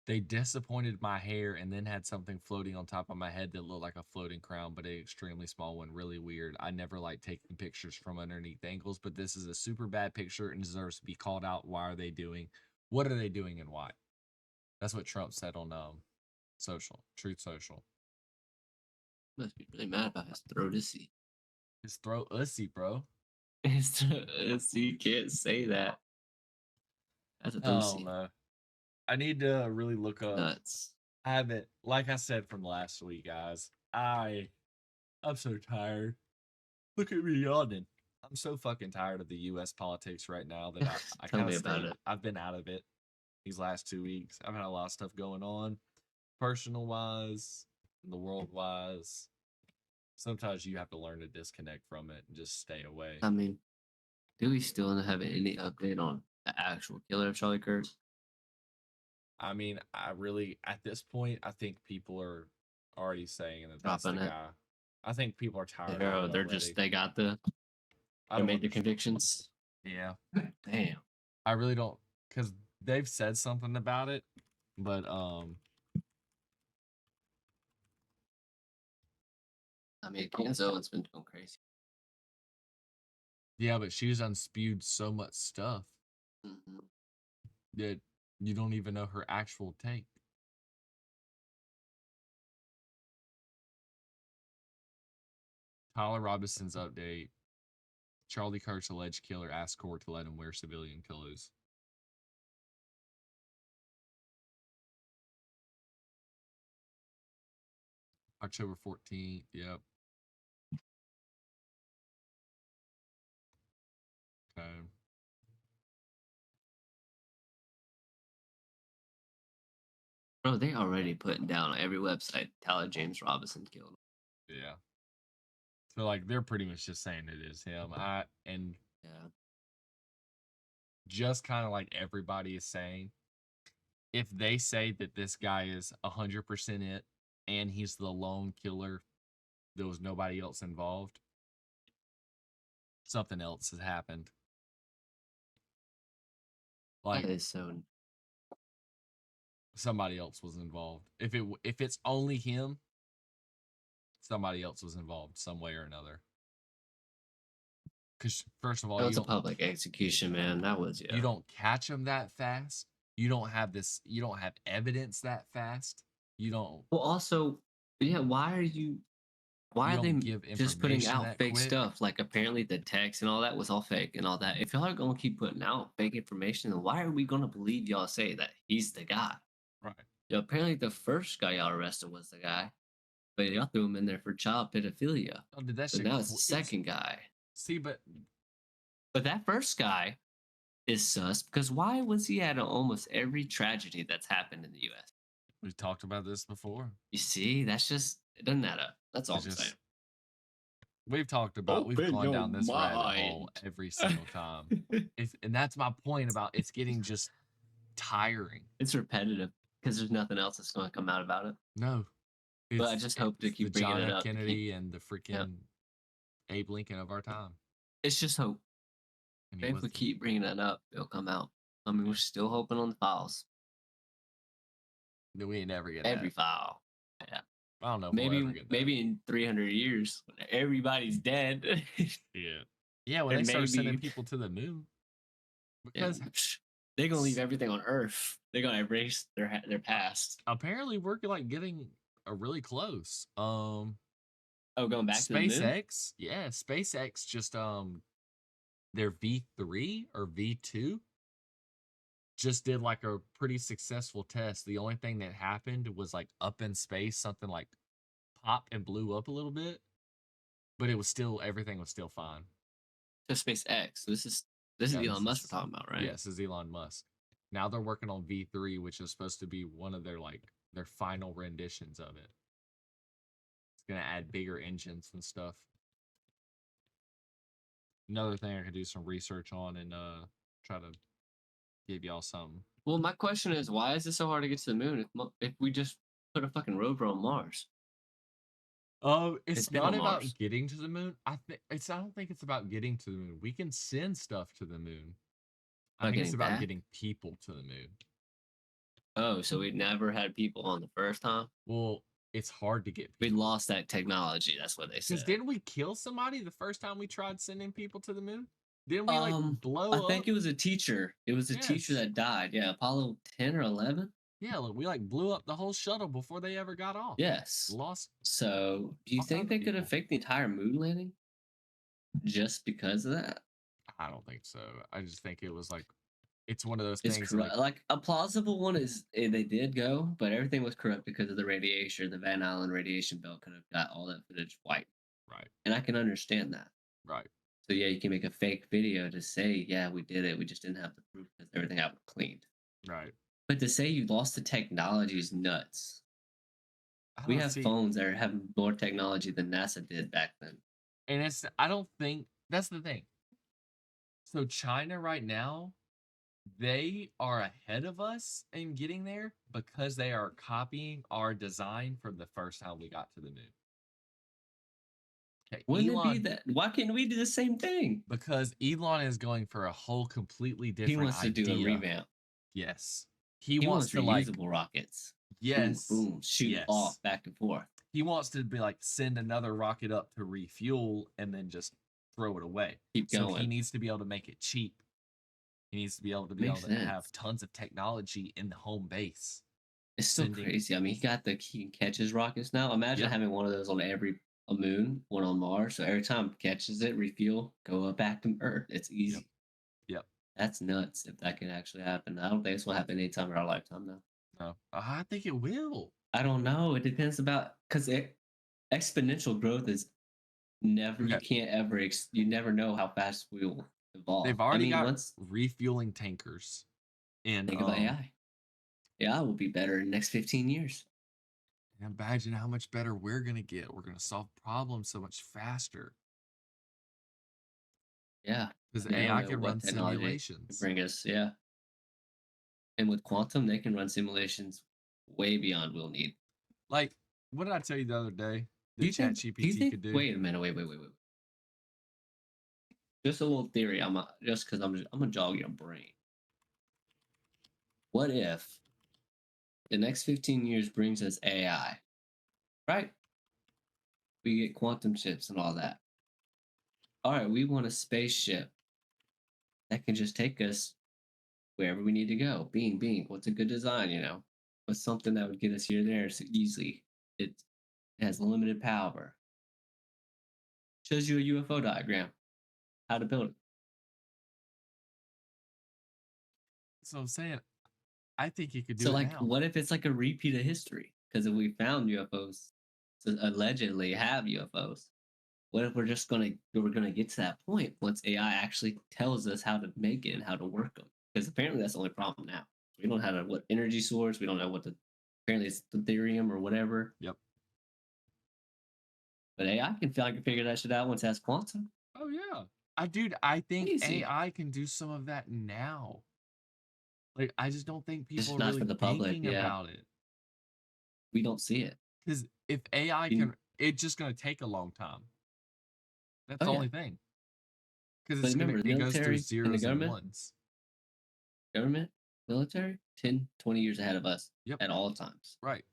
They disappointed my hair and then had something floating on top of my head that looked like a floating crown, but an extremely small one. Really weird. I never like taking pictures from underneath angles, but this is a super bad picture and deserves to be called out. Why are they doing? What are they doing and why? That's what Trump said on Truth Social. Must be really mad about his throat ussy. His throat ussy, bro. His throat ussy. You can't say that. That's a Oh pussy. no. I need to really look up. Nuts. I haven't, like I said from last week, guys. I'm so tired. Look at me yawning. I'm so fucking tired of the U.S. politics right now that I Tell kind me of about it. I've been out of it these last 2 weeks. I've had a lot of stuff going on, personal wise, the world wise. Sometimes you have to learn to disconnect from it and just stay away. I mean, do we still not have any update on the actual killer of Charlie Kirk? I mean, at this point, I think people are already saying that that's the Dropping it. guy. I think people are tired of it They're already. just, they got the, I they don't made the understand. convictions. Yeah. Damn. I really don't, because they've said something about it, but I mean, Candace Owens been doing crazy. yeah, but she's unspewed so much stuff Mm-hmm. that you don't even know her actual take. Tyler Robinson's update. Charlie Kirk's alleged killer asked court to let him wear civilian clothes. October 14th. Yep. Okay. Bro, they already putting down on every website Tyler James Robinson killed him. Yeah. So like they're pretty much just saying it is him. Yeah. Just kind of like everybody is saying, if they say that this guy is 100% it and he's the lone killer, there was nobody else involved, something else has happened. Like That is so. somebody else was involved. If it's only him, somebody else was involved some way or another. Because first of all, That was a public execution, man. That was, yeah. You don't catch him that fast. You don't have this. You don't have evidence that fast. You don't. Well, also, yeah. Why are they just putting out fake stuff? Like apparently the text and all that was all fake and all that. If y'all are gonna keep putting out fake information, then why are we gonna believe y'all say that he's the guy? Right. Yeah, apparently the first guy y'all arrested was the guy, but y'all threw him in there for child pedophilia. Oh, did that so shit? Now it's the second guy. See, but that first guy is sus because why was he at almost every tragedy that's happened in the U.S.? We've talked about this before. You see, that's just, it doesn't add up. That's all I'm saying. We've talked about, we've gone down this rabbit hole every single time. And that's my point about it's getting just tiring. It's repetitive because there's nothing else that's going to come out about it. No. But I just hope to keep bringing it up. Kennedy and the freaking Abe Lincoln of our time. It's just hope. If we keep bringing that up, it'll come out. I mean, we're still hoping on the files. We ain't never get every file. Yeah. I don't know. If maybe we'll ever get that. Maybe in 300 years, when everybody's dead. Yeah. When they start sending people to the moon, because they're gonna leave everything on Earth. They're gonna erase their past. Apparently, we're like getting really close. Oh, going back to the moon? SpaceX, yeah, SpaceX just their V3 or V2 just did like a pretty successful test. The only thing that happened was like up in space, something like popped and blew up a little bit, but it was still everything was still fine. To SpaceX. This is Yeah, Elon Musk we're talking about, right? yes, is Elon Musk. Now they're working on V3, which is supposed to be one of their their final renditions of it. It's gonna add bigger engines and stuff. Another thing I could do some research on and try to give y'all some. Well, my question is, why is it so hard to get to the moon if we just put a fucking rover on Mars? Oh, It's it's been not on about Mars. getting to the moon. I don't think it's about getting to the moon. We can send stuff to the moon. I About think it's getting about back? getting people to the moon. Oh, so we never had people on the first time? Well, it's hard to get We people. lost that technology. That's what they Because said. didn't we kill somebody the first time we tried sending people to the moon? Didn't we like I blow think up? it was a teacher. It was a teacher Yes. that died. Yeah, Apollo 10 or 11. Yeah, look, we like blew up the whole shuttle before they ever got off. Yes. Lost So, do you all think kinds of they could people. have faked the entire moon landing just because of that? I don't think so. I just think it was like it's one of those It's things like corrupt. Like a plausible one is they did go, but everything was corrupt because of the radiation. The Van Allen radiation belt could have got all that footage wiped, right, and I can understand that. right. So yeah, you can make a fake video to say, yeah, we did it. We just didn't have the proof because everything got cleaned. Right. But to say you lost the technology is nuts. I We don't have see. phones that have more technology than NASA did back then. And I don't think that's the thing. So China right now, they are ahead of us in getting there because they are copying our design from the first time we got to the moon. Okay, Wouldn't it be Elon, that? Why can't we do the same thing? because Elon is going for a whole completely He different wants to do a idea. revamp. Yes. He He wants wants to like, reusable rockets. Boom, yes, boom, shoot yes. off back and forth. He wants to be like send another rocket up to refuel and then just throw it away. Keep So he going. needs to be able to make it cheap. He needs to be able Makes to have sense. tons of technology in the home base. It's still Sending, crazy. I mean, he catches rockets now. Imagine yep, having one of those on every a moon, one on Mars. So every time it catches it, refuel, go up back to Earth. It's yep, easy. yep. That's nuts if that can actually happen. I don't think it's gonna happen anytime in our lifetime though. No, I think it will. I don't know. It depends about because exponential growth is never. You Okay, can't ever. You never know how fast we will evolve. they've I already mean, got once refueling tankers, and think about AI. AI will be better in the next 15 years. imagine how much better we're gonna get. We're gonna solve problems so much faster Yeah. because I mean, I don't AI know can what run technology can simulations. bring us. Yeah. And with quantum, they can run simulations way beyond we'll need. Like, what did I tell you the other day Do that you think? Do you ChatGPT think? could do? Wait a minute. Wait. Just a little theory. Just because I'm gonna jog your brain. What if the next 15 years brings us AI? Right? We get quantum chips and all that. All right, we want a spaceship that can just take us wherever we need to go. Bing. What's a good design? What's something that would get us here there so easily? It has limited power. Shows you a UFO diagram, how to build it. So I'm saying, I think he could do So, it like, now. what if it's like a repeat of history? Because if we found UFOs, so allegedly have UFOs, what if we're gonna get to that point once AI actually tells us how to make it and how to work them? Because apparently that's the only problem now. We don't have what energy source. We don't know what the apparently it's deuterium or whatever. Yep. But AI can figure that shit out once it has quantum. Oh yeah. I think Easy. AI can do some of that now. Like, I just don't think It's people just are not for really the public. thinking Yeah, about it. we don't see it. Because if AI You- can, it's just going to take a long time. That's oh the yeah, only thing. Because but remember, the it goes through military and the zeros and ones. government, military, 10, 20 years ahead of us Yep. at all times. Right.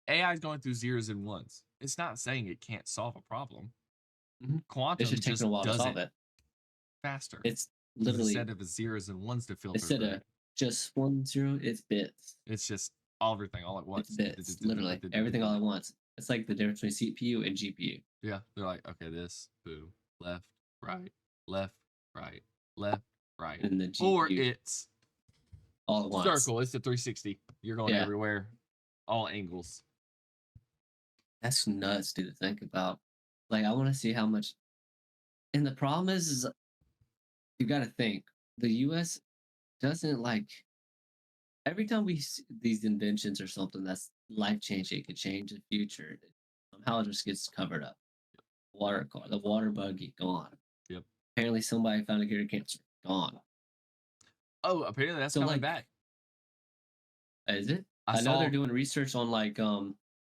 AI is going through zeros and ones. It's not saying it can't solve a problem. It's Quantum just taking a just while to does solve it it. faster. It's Because literally instead of a zeros and ones to filter instead through, of just 1 0, it's bits. it's just everything all at It's once. bits. Literally everything all at once. It's like the difference between CPU and GPU. Yeah, they're like, okay, this, boom, left, right, left, right, left, right. in the Or GPU it's all at once. circle. It's the 360. You're going Yeah, everywhere, all angles. that's nuts, dude, to think about. Like, I want to see how much. And the problem is you got to think the U.S. doesn't like every time we see these inventions or something that's life changing, it could change the future. Somehow it just gets covered up. Water car, the water buggy, gone. Yep. Apparently, somebody found a cure to cancer, gone. Oh, apparently that's So, coming like, back. is it? I I know they're saw. doing research on like they're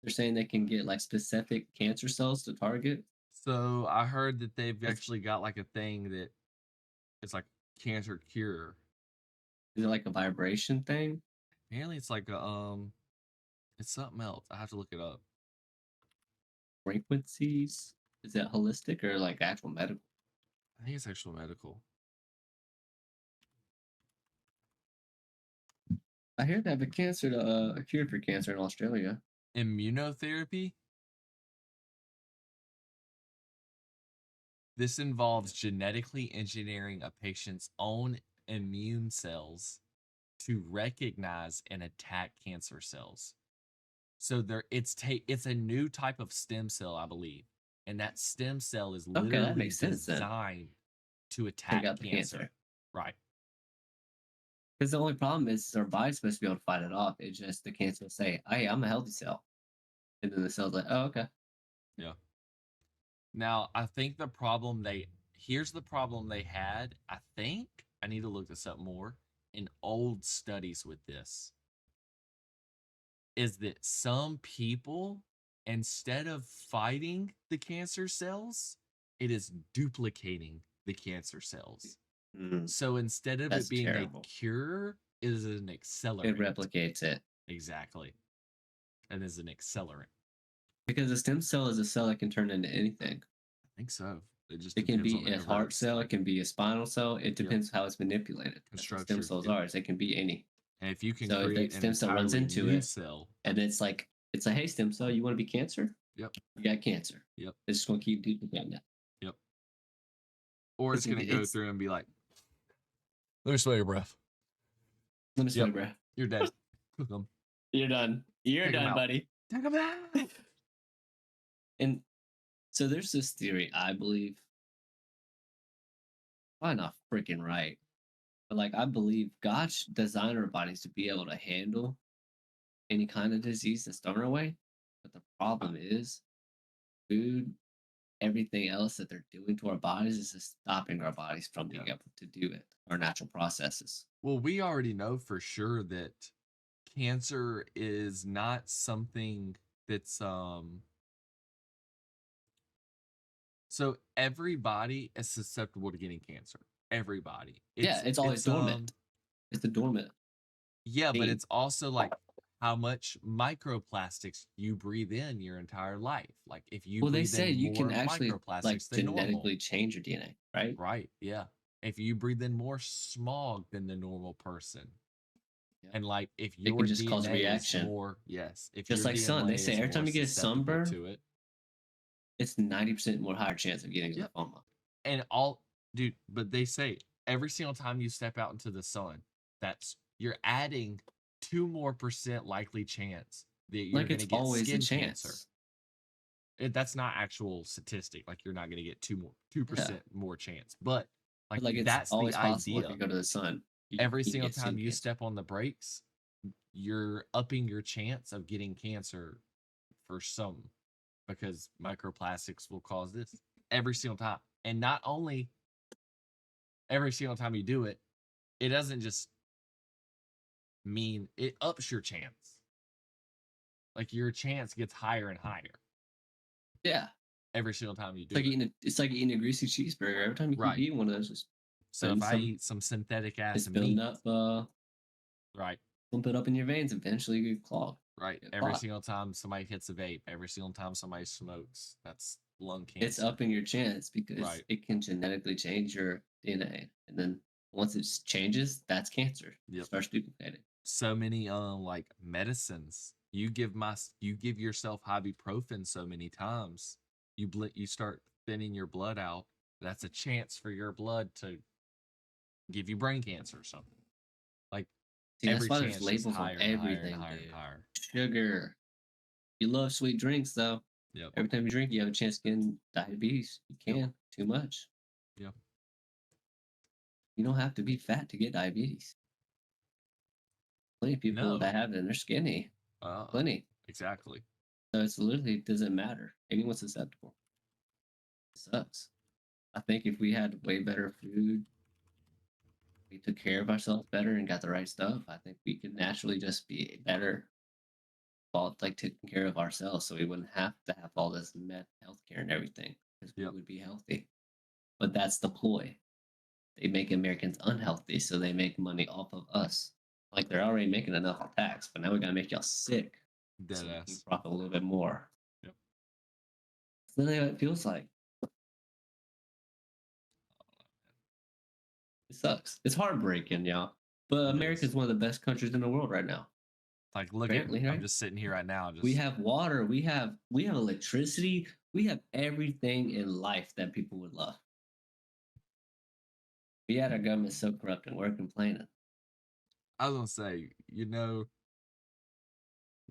saying they can get like specific cancer cells to target. So I heard that they've Is, actually got like a thing that it's like cancer cure. is it like a vibration thing? Apparently, it's like it's something else. I have to look it up. Frequencies? Is that holistic or like actual medical? I think it's actual medical. I hear they have a cure for cancer in Australia. Immunotherapy. This involves genetically engineering a patient's own immune cells to recognize and attack cancer cells. So it's a new type of stem cell, I believe, and that stem cell is Okay, that literally makes sense then. designed to Take attack out the cancer. Right. Because the only problem is our body's supposed to be able to fight it off. It's just the cancer will say, "Hey, I'm a healthy cell," and then the cell's like, "Oh, okay." Yeah. Now, I think here's the problem they had. I think I need to look this up more in old studies with this is that some people, instead of fighting the cancer cells, it is duplicating the cancer cells. Mm, So instead of that's it being a terrible. cure, it is an It accelerant. replicates it Exactly. It is an accelerant. because a stem cell is a cell that can turn into anything. I think so. It just It can depends on be a whoever heart it's cell. It like can be a spinal cell. It depends how it's manipulated. That's what stem structured. cells Yep. are. Is it can be any. And if you can So if that create an stem cell runs entirely into new it, cell, and it's like, hey, stem cell, you want to be cancer? yep, You got cancer. yep, It's just gonna keep duplicating that. yep. Or it's gonna go It's through and be like, let me smell your breath. let me smell, Yep, bro. you're dead. Cook them. You're done. You're Take 'em done, out. buddy. Take them out. And so there's this theory, I believe, probably not freaking right, but like I believe God designed our bodies to be able to handle any kind of disease that's thrown our way. But the problem is food, everything else that they're doing to our bodies is just stopping our bodies from being able to do it, our natural processes. Well, we already know for sure that cancer is not something that's so everybody is susceptible to getting cancer. Everybody. Yeah, it's always dormant. It's the dormant. Yeah, but it's also like how much microplastics you breathe in your entire life. Like if you they breathe say in you can more actually like microplastics than normal. genetically change your DNA, right? Right. Yeah. If you breathe in more smog than the normal person. Yeah. And like if It your can just cause DNA reaction. is more, yes. If Just your like sun, they DNA say is every time more you get a susceptible sunburn, to it. it's 90% more higher chance of getting Yep. lymphoma. And dude, but they say every single time you step out into the sun, you're adding 2% more likely chance that you're Like going it's to get always a skin cancer. chance. That's not actual statistic. Like you're not going to get 2% more chance, but Like it's that's always the possible if idea. you go to the sun. Every You single get skin time you cancer. step on the brakes, you're upping your chance of getting cancer for some because microplastics will cause this every single time. And not only every single time you do it, it doesn't just mean it ups your chance. Like your chance gets higher and higher. Yeah. Every single time you do it. It's like eating a greasy cheeseburger. Every time you keep eating one of those, just so if I eat some synthetic ass it's building meat, up right, pump it up in your veins, eventually you get clogged. right. Every single time somebody hits a vape, every single time somebody smokes, that's lung cancer. It's upping your chance because it can genetically change your DNA, and then once it changes, that's cancer. It starts duplicating. So many like medicines. You give yourself ibuprofen so many times, you start thinning your blood out. That's a chance for your blood to give you brain cancer or something. Like See, that's every why there's chance just labels on higher and higher and everything, higher and dude. higher. Sugar. You love sweet drinks, though. Yep. Every time you drink, you have a chance of getting diabetes. You can. Too much. Yep. You don't have to be fat to get diabetes. Plenty of people that No. have it and they're skinny. Plenty. Exactly. So it's literally doesn't matter. Anyone's susceptible. It sucks. I think if we had way better food, we took care of ourselves better and got the right stuff, I think we could naturally just be better, well, like taking care of ourselves, so we wouldn't have to have all this med healthcare and everything because we Yep. would be healthy. But that's the ploy. They make Americans unhealthy, so they make money off of us. Like they're already making enough in tax, but now we gotta make y'all sick so we can Deadass. profit a little bit more. Yep. That's literally what it feels like. It sucks. It's heartbreaking, y'all. But It America's is. one of the best countries in the world right now. Like, look Apparently, at me. I'm right? just sitting here right now. We Just have water, we have electricity, we have everything in life that people would love. But yet our government's so corrupt and we're complaining. I was gonna say,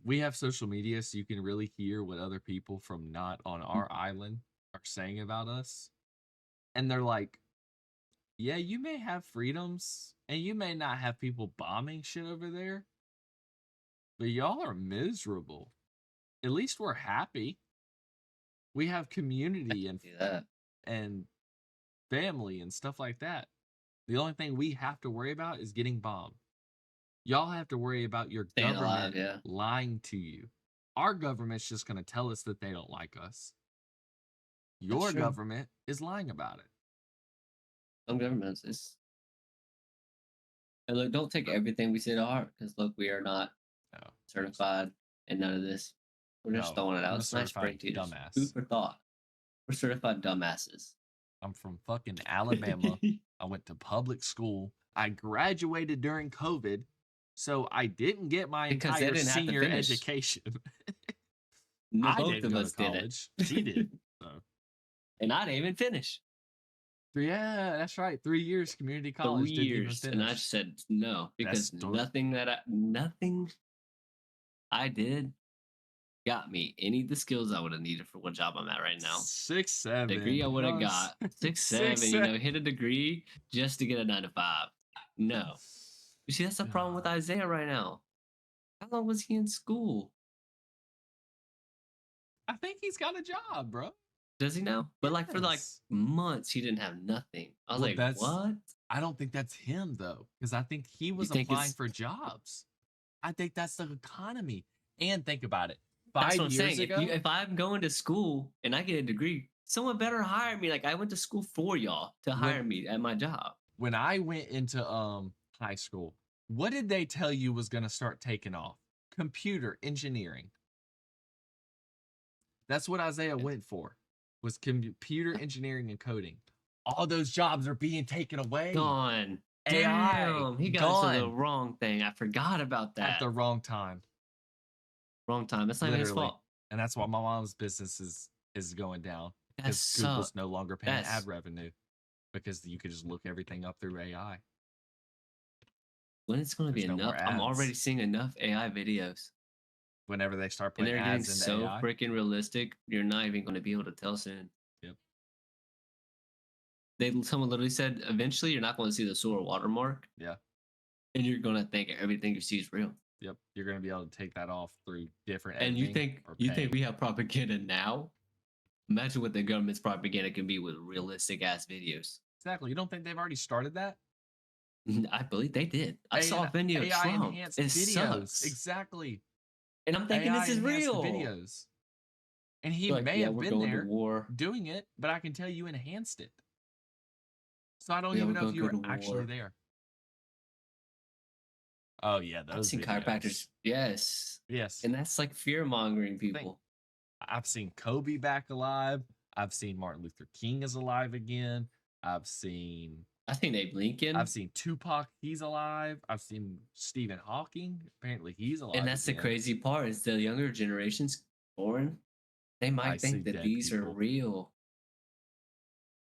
we have social media, so you can really hear what other people from not on our island are saying about us. And they're like, yeah, you may have freedoms and you may not have people bombing shit over there, but y'all are miserable. At least we're happy. We have community and See that. and family and stuff like that. The only thing we have to worry about is getting bombed. Y'all have to worry about your Staying government alive, yeah. lying to you. Our government's just going to tell us that they don't like us. Your true. government is lying about it. Some governments is. And look, don't take everything we say to heart, because look, we are not No. certified in none of this. We're just No, throwing it I'm out. a It's nice certified brain teasers. dumbass. Food for thought. We're certified dumbasses. I'm from fucking Alabama. I went to public school. I graduated during COVID, so I didn't get my Because they entire didn't have to senior finish. education. No, I both didn't of go us to did college. it. She did. So. And I didn't even finish. Yeah, that's right. 3 years community college. 3 Didn't even years. finish. And I said no, because nothing I did got me any of the skills I would have needed for what job I'm at right now. 6, 7. Degree I would have got. 6, 7, hit a degree just to get a 9 to 5. No. You see, that's the problem with Isaiah right now. How long was he in school? I think he's got a job, bro. Does he now? But like for like months, he didn't have nothing. I was like, what? I don't think that's him though, because I think he was applying for jobs. I think that's the economy. And think about it. 5 years ago, if I'm going to school and I get a degree, someone better hire me. Like I went to school for y'all to hire me at my job. When I went into high school, what did they tell you was going to start taking off? Computer engineering. That's what Isaiah went for, was computer engineering and coding. All those jobs are being taken away. Gone. AI. Damn, he got to the wrong thing. I forgot about that. At the wrong time. Wrong time. That's not even his fault. And that's why my mom's business is going down. Because Google's no longer paying ad revenue. Because you could just look everything up through AI. When it's going to be enough? I'm already seeing enough AI videos. Whenever they start putting ads into so AI, freaking realistic, you're not even going to be able to tell soon. Yep. Someone literally said, eventually you're not going to see the sewer watermark. Yeah. And you're going to think everything you see is real. Yep. You're going to be able to take that off through different editing. And you think we have propaganda now? Imagine what the government's propaganda can be with realistic ass videos. Exactly. You don't think they've already started that? I believe they did. I saw a video of Trump. Enhanced videos. Sucks. Exactly. And I'm thinking this is real. Videos. And he may have been there doing it, but I can tell you enhanced it. So I don't even know if you were actually there. Oh yeah, those I've seen chiropractors. Yes. And that's like fear mongering people. I've seen Kobe back alive. I've seen Martin Luther King is alive again. I've seen Abe Lincoln. I've seen Tupac, he's alive. I've seen Stephen Hawking. Apparently he's alive. And that's again. The crazy part is the younger generations born, They I might see think that dead these are people. real.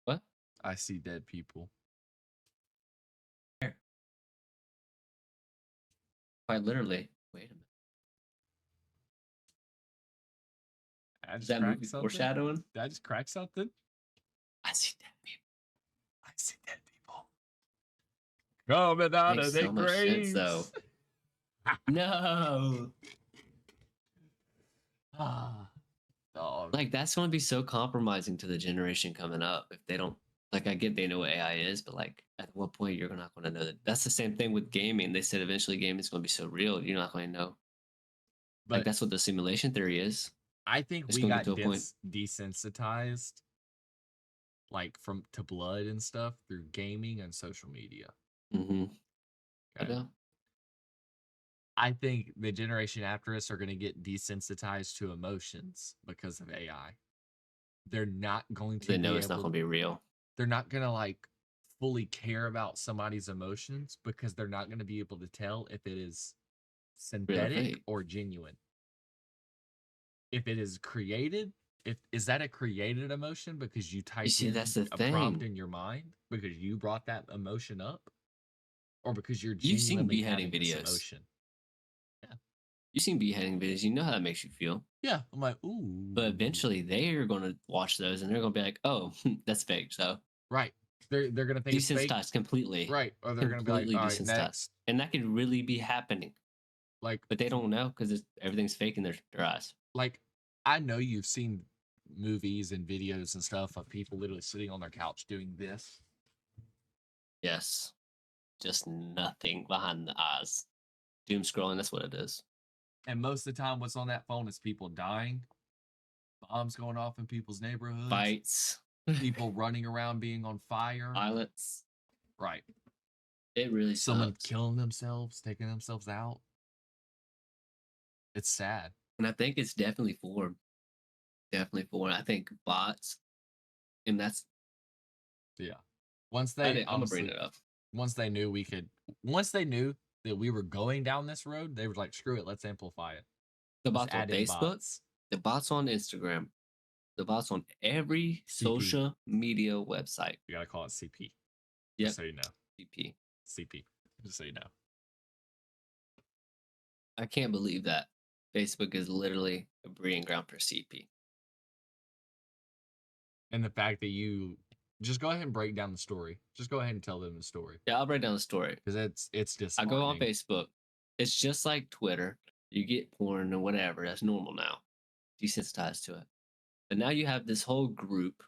What? I see dead people. Where? Quite literally. Wait a minute. I Is just that cracked movie something. foreshadowing? Did I just crack something? I see dead people. I see dead people coming out Makes of their so much sense, though. graves. No. Ah, dog. Like, that's going to be so compromising to the generation coming up if they don't. Like, I get they know what AI is, but like, at what point you're not going to know that? That's the same thing with gaming. They said eventually gaming is going to be so real, you're not going to know. Like, But that's what the simulation theory is. I think It's we going to get got to a point. desensitized, like from to blood and stuff through gaming and social media. Mm-hmm. Okay. I think the generation after us are going to get desensitized to emotions because of AI. They're not going to They know be it's not able. going to be real. They're not going to like fully care about somebody's emotions because they're not going to be able to tell if it is Real or synthetic fake. or genuine. If it is created, if is that a created emotion because you typed see, in that's the a prompt thing. in your mind because you brought that emotion up, or because you're You've seen genuinely beheading having this videos. emotion? Yeah. You've seen beheading videos. You know how that makes you feel. Yeah, I'm like, ooh. But eventually they're going to watch those and they're going to be like, oh, that's fake. So Right. They're gonna think it's fake. desensitized completely. Right. Or they're gonna be like, Completely all right, desensitized. next. And that could really be happening. Like, but they don't know because everything's fake in their eyes. Like, I know you've seen movies and videos and stuff of people literally sitting on their couch doing this. Yes. Just nothing behind the eyes. Doom scrolling, that's what it is. And most of the time, what's on that phone is people dying, bombs going off in people's neighborhoods, Fights, people running around being on fire. violence. Right. It really Someone sucks. killing themselves, taking themselves out. It's sad. And I think it's definitely formed. Definitely formed. I think bots, and that's. Yeah. Once they I'm gonna bring it up. Once they knew that we were going down this road, they were like, screw it, let's amplify it. The Let's bots on add in Facebook, bots. the bots on Instagram, the bots on every social media website. You gotta call it CP. Yeah. Just so you know. CP. Just so you know. I can't believe that Facebook is literally a breeding ground for CP. And the fact that you just go ahead and break down the story. Just go ahead and tell them the story. Yeah, I'll break down the story. Because it's I go on disheartening. Facebook. It's just like Twitter. You get porn or whatever. That's normal now. Desensitized to it. But now you have this whole group.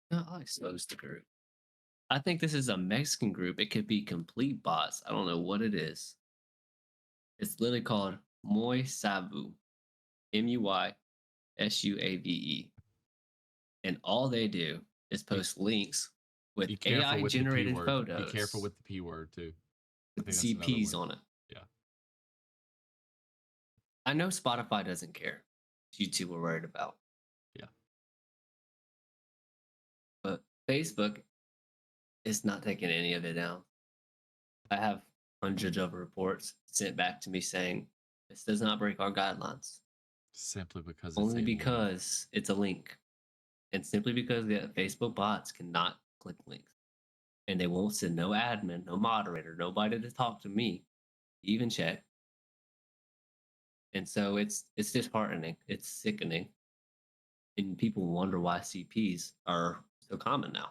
No, I'll expose the group. I think this is a Mexican group. It could be complete bots. I don't know what it is. It's literally called Muy Savu. MUYSUAVE. And all they do is post links with AI generated photos. Be careful with the P word too. With CPs on it. Yeah. I know Spotify doesn't care. YouTube we're worried about. Yeah. But Facebook is not taking any of it down. I have hundreds of reports sent back to me saying this does not break our guidelines. Simply because only because it's a link. And simply because the Facebook bots cannot click links. And they won't send no admin, no moderator, nobody to talk to me, even check. And so it's disheartening. It's sickening. And people wonder why CPs are so common now.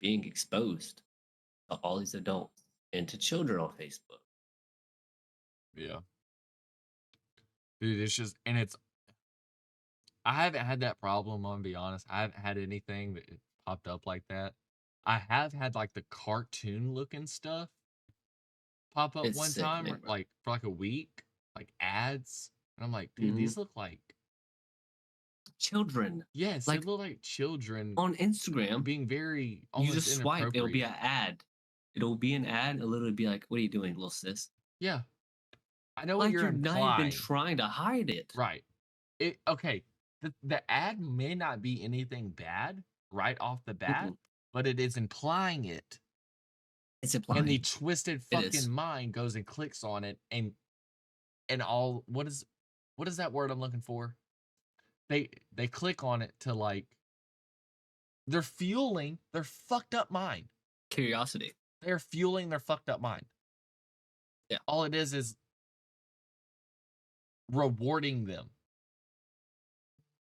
Being exposed to all these adults and to children on Facebook. Yeah. Dude, it's just, and it's, I haven't had that problem, I'm gonna be honest. I haven't had anything that popped up like that. I have had like the cartoon looking stuff pop up It's one sickening, time, bro. like for like a week, like ads. And I'm like, dude, these look like children. Yes, like they look like children on Instagram being very you just swipe, inappropriate. it'll be an ad. It'll be an ad. It'll literally be like, "What are you doing, little sis?" Yeah, I know like what you're not implying. even trying to hide it. Right. Okay. The ad may not be anything bad right off the bat, but it is implying it. It's implying. And the twisted fucking mind goes and clicks on it, and all what is what is that word I'm looking for? They click on it to like they're fueling their fucked up mind. Curiosity. They're fueling their fucked up mind. Yeah. All it is rewarding them.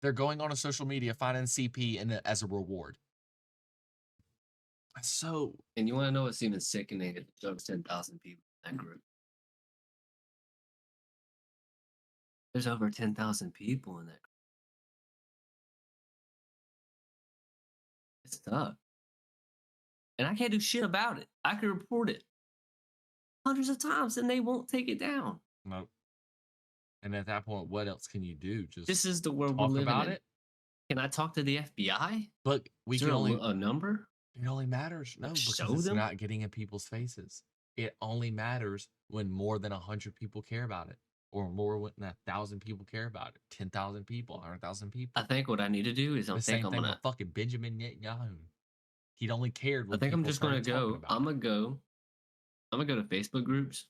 They're going on a social media, finding CP as a reward. So, and you want to know what's even sickening? It shows 10,000 people in that group. There's over 10,000 people in that group. It's tough. And I can't do shit about it. I can report it hundreds of times and they won't take it down. nope. And at that point, what else can you do? Just This is the world we're talk living about in. it. Can I talk to the FBI? But we Is can there only a number? it only matters. No, because Show it's them? not getting in people's faces. It only matters when more than 100 people care about it, or more than 1,000 people care about it. 10,000 people, 100,000 people. I think what I need to do is The same thing with fucking Benjamin Netanyahu. He'd only cared when I think I'm just gonna go. I'm gonna go to Facebook groups.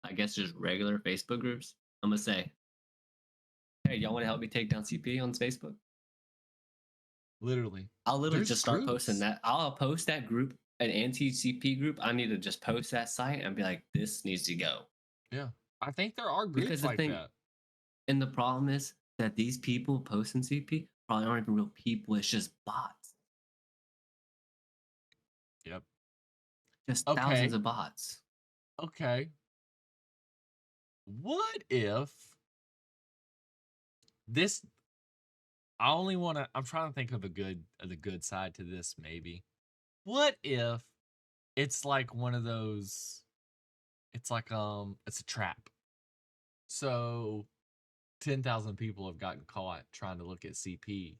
I guess just regular Facebook groups. I'm gonna say, hey, y'all want to help me take down CP on Facebook? Literally. I'll literally There's just start groups. posting that. I'll post that group, an anti-CP group. I need to just post that site and be like, this needs to go. Yeah. I think there are groups Because like that. And the problem is that these people posting CP probably aren't even real people. It's just bots. Yep. Just thousands of bots. Okay. What if this? I only want to. I'm trying to think of the good side to this. Maybe. What if it's like one of those? It's like it's a trap. So 10,000 people have gotten caught trying to look at CP.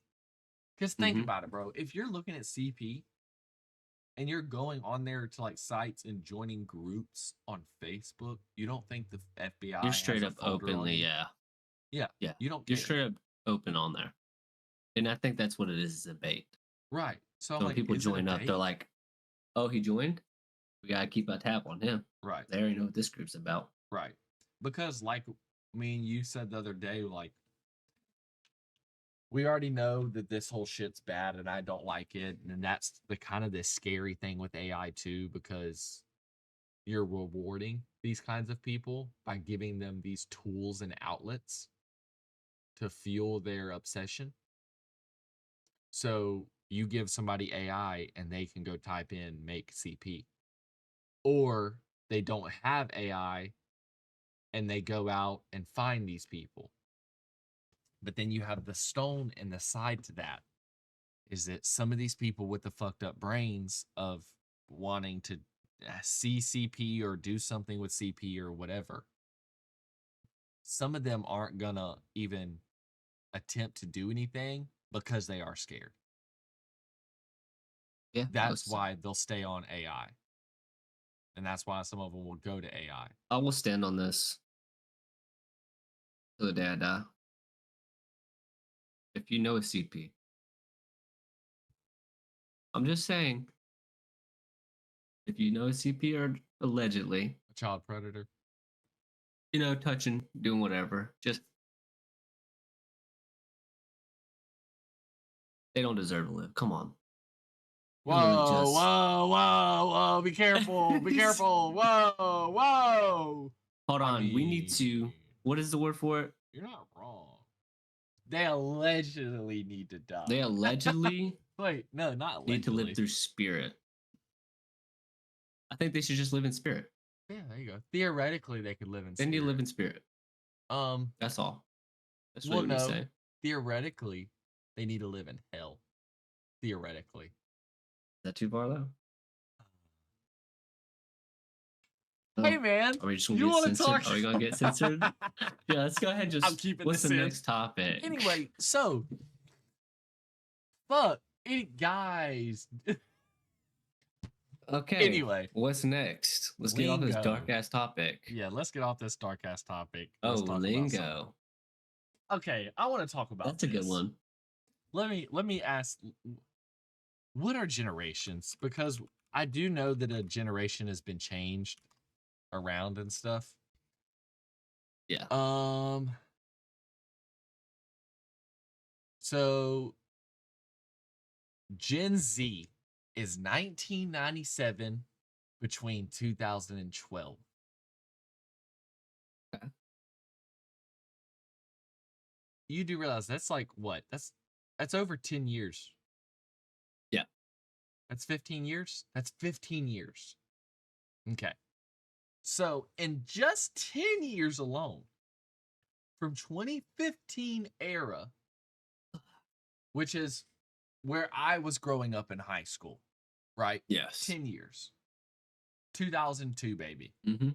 Because think about it, bro. If you're looking at CP and you're going on there to like sites and joining groups on Facebook, you don't think the FBI You're straight has up a folder on openly, you? yeah. You don't. You're straight up open on there, and I think that's what it is a bait. Right. So when like, people is it a join up, bait? they're like, "Oh, he joined. We gotta keep a tab on him." Right. They already know what this group's about. Right. Because like me and you said the other day, like we already know that this whole shit's bad and I don't like it. And that's the kind of the scary thing with AI too, because you're rewarding these kinds of people by giving them these tools and outlets to fuel their obsession. So you give somebody AI and they can go type in make CP. Or they don't have AI and they go out and find these people. But then you have the stone and the side to that is that some of these people with the fucked up brains of wanting to see CP or do something with CP or whatever, some of them aren't gonna even attempt to do anything because they are scared. Yeah, that's why they'll stay on AI. And that's why some of them will go to AI. I will stand on this till the day I die. If you know a CP, I'm just saying, if you know a CP or allegedly a child predator, touching, doing whatever, just they don't deserve to live. Come on. Whoa, be careful, be careful. Whoa. Hold on, we need to, what is the word for it? You're not wrong. They allegedly need to die. They allegedly wait, no, not allegedly. Need to live through spirit. I think they should just live in spirit. Yeah, there you go. Theoretically, they could live in spirit. They need to live in spirit. That's all. That's what we say. Theoretically, they need to live in hell. Theoretically. Is that too far though? Hey man, are we just gonna get censored? Are we gonna get censored? Yeah, let's go ahead and just. I'm keeping what's this the in. next topic? Anyway, so guys. Okay. Anyway, what's next? Let's get off this dark ass topic. Yeah, let's get off this dark ass topic. Let's talk lingo. Okay, I want to talk about. That's a good one. Let me ask, what are generations? Because I do know that a generation has been changed around and stuff. Yeah. So Gen Z is 1997 between 2012. Okay. You do realize that's like what? That's over 10 years. Yeah. That's 15 years? That's 15 years. Okay. So in just 10 years alone, from 2015 era, which is where I was growing up in high school, right? Yes. 10 years. 2002, baby. Mm-hmm.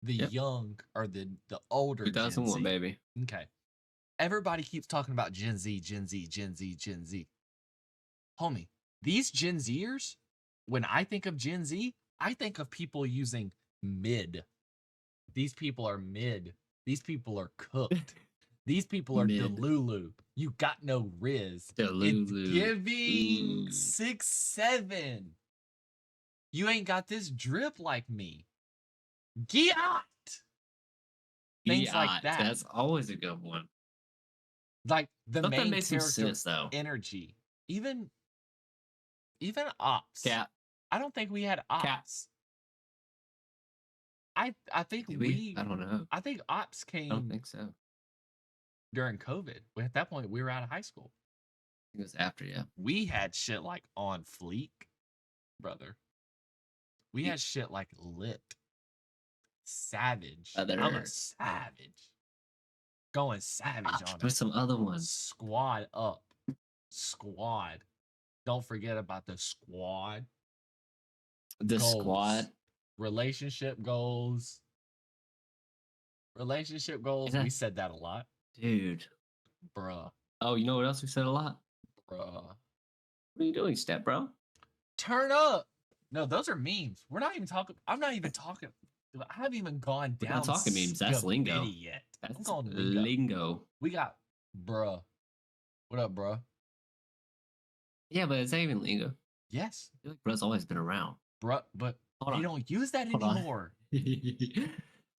The Yep. young or the older 2001, Gen Z. baby. Okay. Everybody keeps talking about Gen Z, Gen Z, Gen Z, Gen Z. Homie, these Gen Zers, when I think of Gen Z, I think of people using mid. These people are mid. These people are cooked. These people are Mid. Delulu. You got no Riz. Delulu. It's giving Ooh. 6'7". You ain't got this drip like me. Get out. Things like that. That's always a good one. Like the Stuff that main makes some character sense, though. energy. Even Ops. Cap. I don't think we had Ops. I think Did we? I don't know. I think Ops I don't came think so. I think during COVID. At that point, we were out of high school. it was after, yeah. We had shit like On Fleek, brother. We had shit like Lit. Savage. I'm a savage. Going savage on it. With some other ones. Squad up. Squad. Don't forget about the squad. The Goals. squad. Relationship goals. Relationship goals. We said that a lot. Dude. Bruh. Oh, you know what else we said a lot? Bruh. What are you doing, step bro? Turn up. No, those are memes. We're not even talking. I'm not even talking. I haven't even gone down. We're not talking memes. That's lingo. Yet. That's I'm calling lingo. We got bruh. What up, bruh? Yeah, but it's not even lingo. Yes. I feel like bruh's always been around. Bruh, but they don't use that anymore.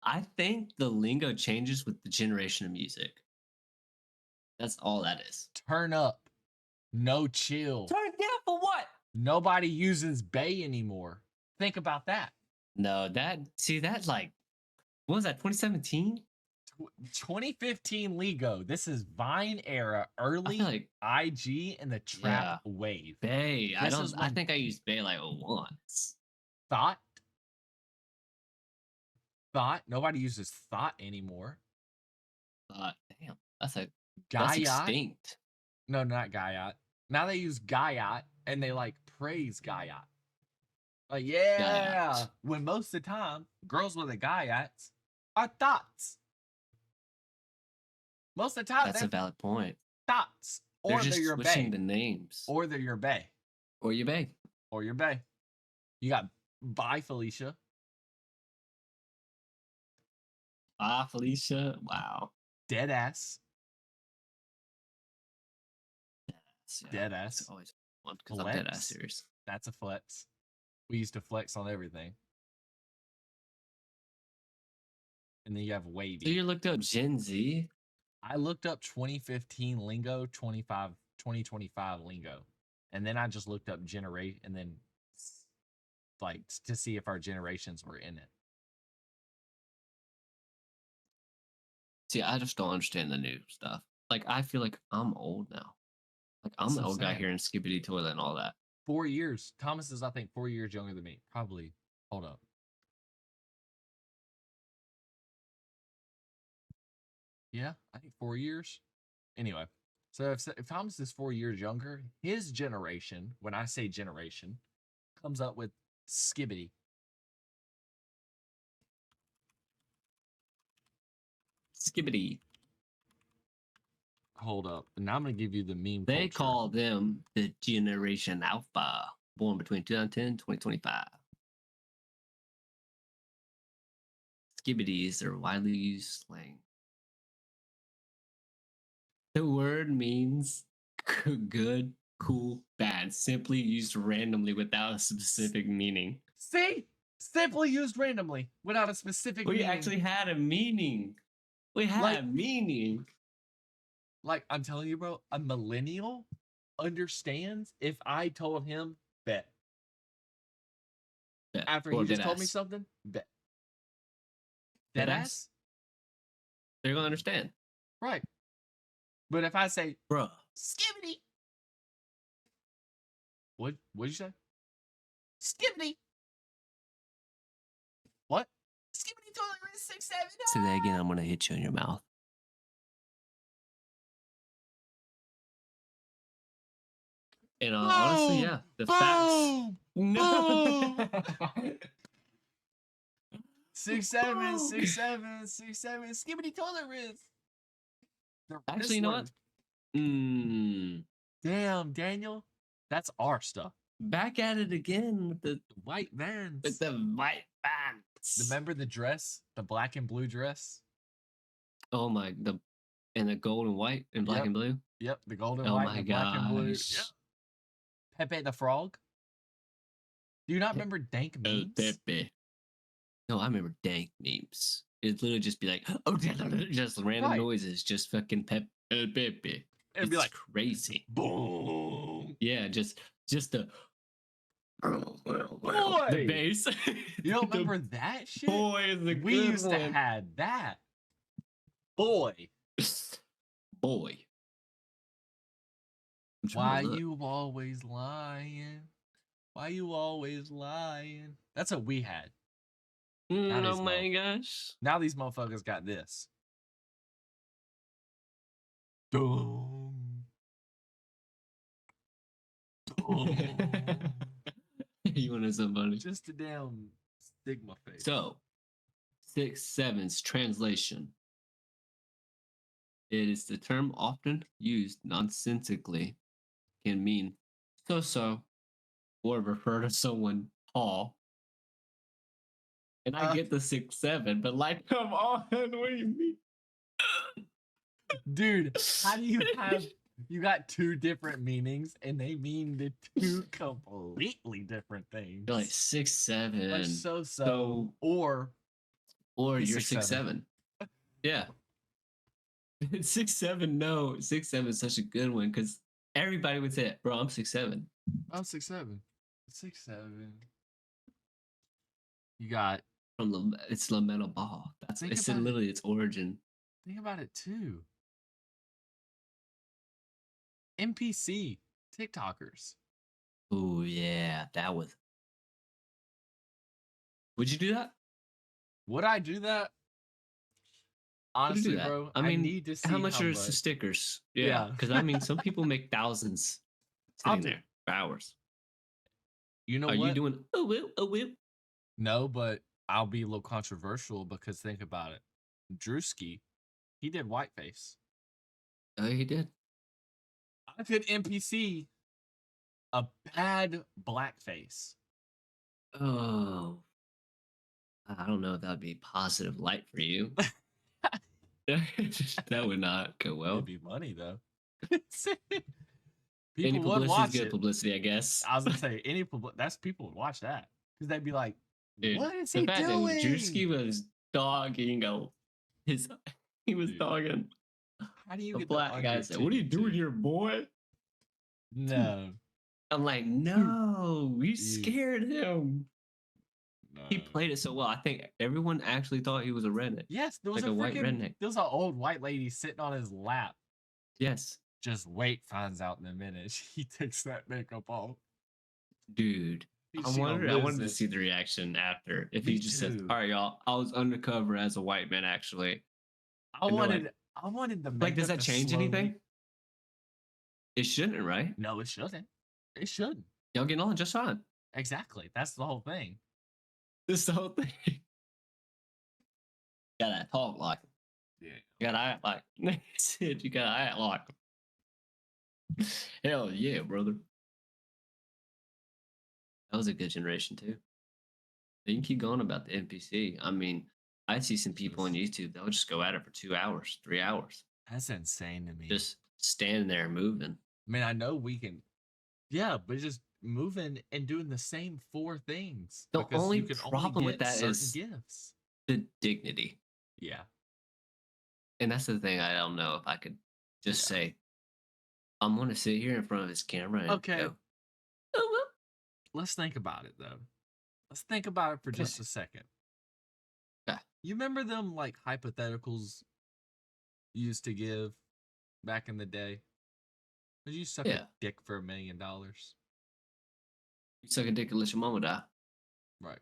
I think the lingo changes with the generation of music. That's all that is. Turn up. No chill. Turn down for what? Nobody uses bay anymore. Think about that. No, that like, what was that, 2017? 2015 Lego. This is Vine era, early like, IG and the trap wave. Bay. I think I used Bay like once. Thought. Nobody uses thought anymore. Damn. That's Gaiot. Extinct. No, not Gaiot. Now they use Gaiot and they like praise Gaiot. Like, yeah. Gaiot. When most of the time, girls with the Gaiots are thoughts. Most of the time, that's a valid point. Thoughts. Or they're your switching the names. Or they're your bae. Or your bae. Or your bae. You got Bye Felicia. Bye Felicia. Wow. Deadass. Yeah, Deadass. Always one because I'm Deadass serious. That's a flex. We used to flex on everything. And then you have Wavy. So you looked up Gen Z? I looked up 2015 lingo, 2025 lingo. And then I just looked up generate and then like to see if our generations were in it. See, I just don't understand the new stuff. Like, I feel like I'm old now. Like, I'm the old guy here in Skibbity Toilet and all that. 4 years. Thomas is, I think, 4 years younger than me. Probably. Hold up. Yeah, I think 4 years. Anyway, so if Thomas is 4 years younger, his generation, when I say generation, comes up with Skibbity. Skibbity. Hold up. And now I'm going to give you the meme They culture. call them the Generation Alpha, born between 2010 and 2025. Skibbities are widely used slang. The word means good, cool, bad, simply used randomly without a specific meaning. See? Simply used randomly without a specific meaning. We actually had a meaning. We had a meaning. Like, I'm telling you, bro, a millennial understands if I told him bet. Yeah. After Or he just dead told me ass. something, bet. Dead Dead ass. ass? They're gonna understand. Right. But if I say, Bruh. skibbity. What'd you say? Skibbity. What? Skibbity toilet rinse 6-7. Say that again, I'm gonna hit you in your mouth. And honestly, yeah, the facts. No. 6-7, 6-7, 6-7. Skibbity toilet rinse. Actually, you know what? Damn, Daniel. That's our stuff. Back at it again with the White Vans. with the white Vans. Remember the dress? The black and blue dress? Oh my, and the gold and white and black and blue. Yep, the gold and Oh white my and the black and blue. gosh. Yep. Pepe the Frog. Do you not remember dank memes? Pepe. No, I remember dank memes. It'd literally just be like, oh, just random noises, just fucking Pepe. It'd be like crazy. Boom. Yeah, just the Boy. the bass. You don't remember that shit? Boy, is a we good used to one. have that. Boy. Boy. Why you always lying? Why you always lying? That's what we had. Oh my gosh. Now these motherfuckers got this. Dum. You wanted somebody. Just a damn stigma face. So, 6-7's translation. It is the term often used nonsensically, can mean so, or refer to someone tall. And I get the 6-7, but like, come on, what do you mean? Dude, how do you have you got two different meanings and they mean the two completely different things? You're like 6-7. Like so or you're 6-7. Yeah. 6-7, no. 6-7 is such a good one because everybody would say it. Bro, I'm 6-7. I'm 6'7". 6'7". You got it's LaMelo Ball. It's literally its origin. Think about it too. NPC TikTokers. Oh yeah, that was. Would you do that? Would I do that? Honestly, bro, I mean, need to see how much are the stickers? Yeah, because I mean, some people make thousands sitting there for hours. You know what? Are you doing a whip? No, but I'll be a little controversial because think about it. Drewski, he did whiteface. Oh, he did. I could NPC a bad blackface. Oh, I don't know if that would be positive light for you. That would not go well. It'd be money though. Any publicity is good publicity, I guess. I was gonna say that's people would watch that because they'd be like, dude, "What is he doing?" Drewski was dogging he was dogging. How do you the get black the guy said, "What are you doing here, boy?" No, I'm like, no, we scared him. No. He played it so well. I think everyone actually thought he was a redneck. Yes, there was like a white redneck. There was an old white lady sitting on his lap. Yes. Just wait, finds out in a minute. He takes that makeup off. Dude, I wanted to see the reaction after. If he just said, "All right, y'all, I was undercover as a white man, actually." I wanted the makeup. Like, does that change anything? It shouldn't, right? No, it shouldn't. It shouldn't. Y'all getting on just fine. Exactly. That's the whole thing. This the whole thing. You gotta talk like him. Yeah. You gotta act like him. You gotta act like him. Hell yeah, brother. That was a good generation too. You can keep going about the NPC. I mean, I see some people on YouTube, they'll just go at it for 2 hours, 3 hours. That's insane to me. Just standing there moving. I mean, I know we can, yeah, but just moving and doing the same 4 things. The only problem with that is gifts. The dignity. Yeah. And that's the thing I don't know if I could Just say, I'm gonna sit here in front of this camera and Okay, go, oh let's think about it though. Let's think about it for well. just a second. Yeah. You remember them like hypotheticals you used to give back in the day? Would you suck a Yeah. dick for $1 million? You suck a dick and let your mama die. Right.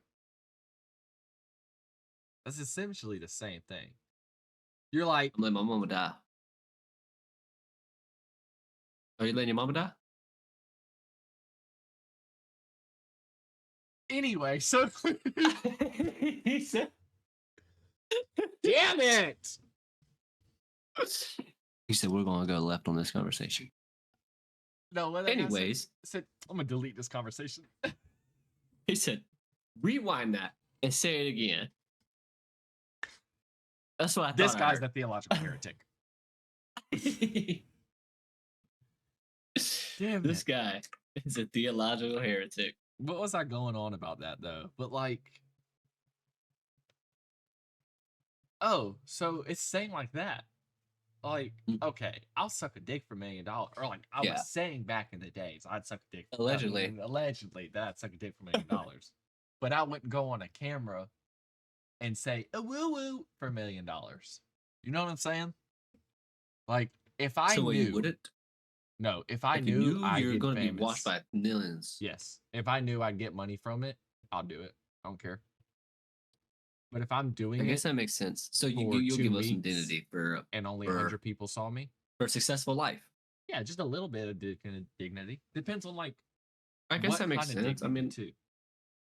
That's essentially the same thing. You're like, I'm letting my mama die. Are you letting your mama die? anyway, so He said, damn it. he said, we're gonna go left on this conversation. No, what I Anyways, said, I'm gonna delete this conversation. he said, rewind that and say it again. That's what I thought. This guy's the theological heretic. Damn This it. guy is a theological heretic. What was I going on about that though? But like, oh, so it's saying like that. Like, okay, I'll suck a dick for $1 million. Or like I was saying back in the days, I'd suck a dick. Allegedly, that I'd suck a dick for $1 million. But I wouldn't go on a camera and say a woo woo for $1 million. You know what I'm saying? Like, if I knew, you wouldn't. No, if I If knew, you I'd you're get going to be famous. watched by millions. Yes, if I knew I'd get money from it, I'll do it. I don't care. But if I'm doing I it, guess that makes sense. So you'll 2 give us weeks some dignity for and only 100 people saw me. For a successful life. Yeah, just a little bit of dignity. Depends on like. I guess that makes sense. I mean, too.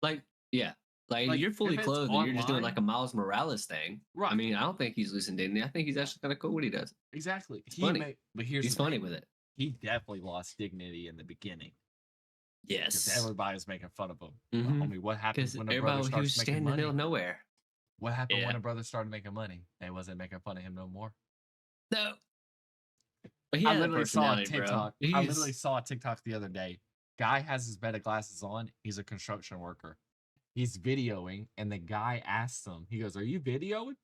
Like, yeah, like you're fully if it's clothed and you're just doing online- like a Miles Morales thing. Right. I mean, I don't think he's losing dignity. I think he's actually kind of cool what he does. Exactly. It's funny. But here's He's the funny thing. with it. He definitely lost dignity in the beginning because Yes. everybody was making fun of him. Mhm. Homie, what happens Because when a everybody brother was starts making standing in the money? middle of nowhere. What happened when Yeah. a brother started making money? They wasn't making fun of him no more. No. But he I had a literally saw a personality, bro. TikTok. I literally saw a TikTok the other day. Guy has his better glasses on. He's a construction worker. He's videoing, and the guy asks him, he goes, "Are you videoing?"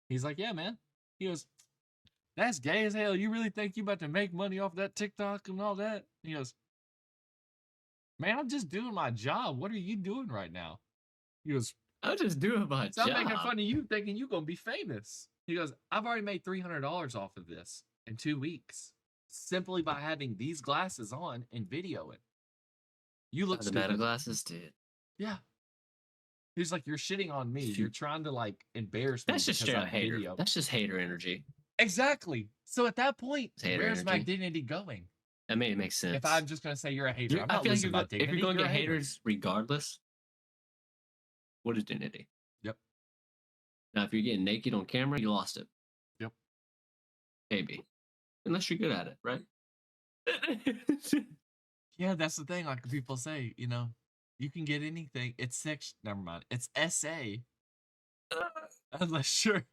He's like, "Yeah, man." He goes, "That's gay as hell. You really think you about to make money off that TikTok and all that?" He goes, "Man, I'm just doing my job. What are you doing right now?" He goes, I'm just doing my "So job. I'm making fun of you thinking you're going to be famous." He goes, "I've already made $300 off of this in 2 weeks simply by having these glasses on and videoing. You look The stupid." better glasses, dude. Yeah. He's like, "You're shitting on me. You're trying to like embarrass me." That's just because straight I'm up hater. video." That's just hater energy. Exactly. So at that point, It's hater where's my energy. dignity going? I mean, it makes sense. If I'm just gonna say you're a hater, I'm I not feel like losing my dignity. if you're going to You're get a hater. haters regardless, what is dignity? Yep. Now, if you're getting naked on camera, you lost it. Yep. Maybe. Unless you're good at it, right? Yeah, that's the thing. Like people say, you know, you can get anything. It's sex. Never mind. It's SA. Unless you're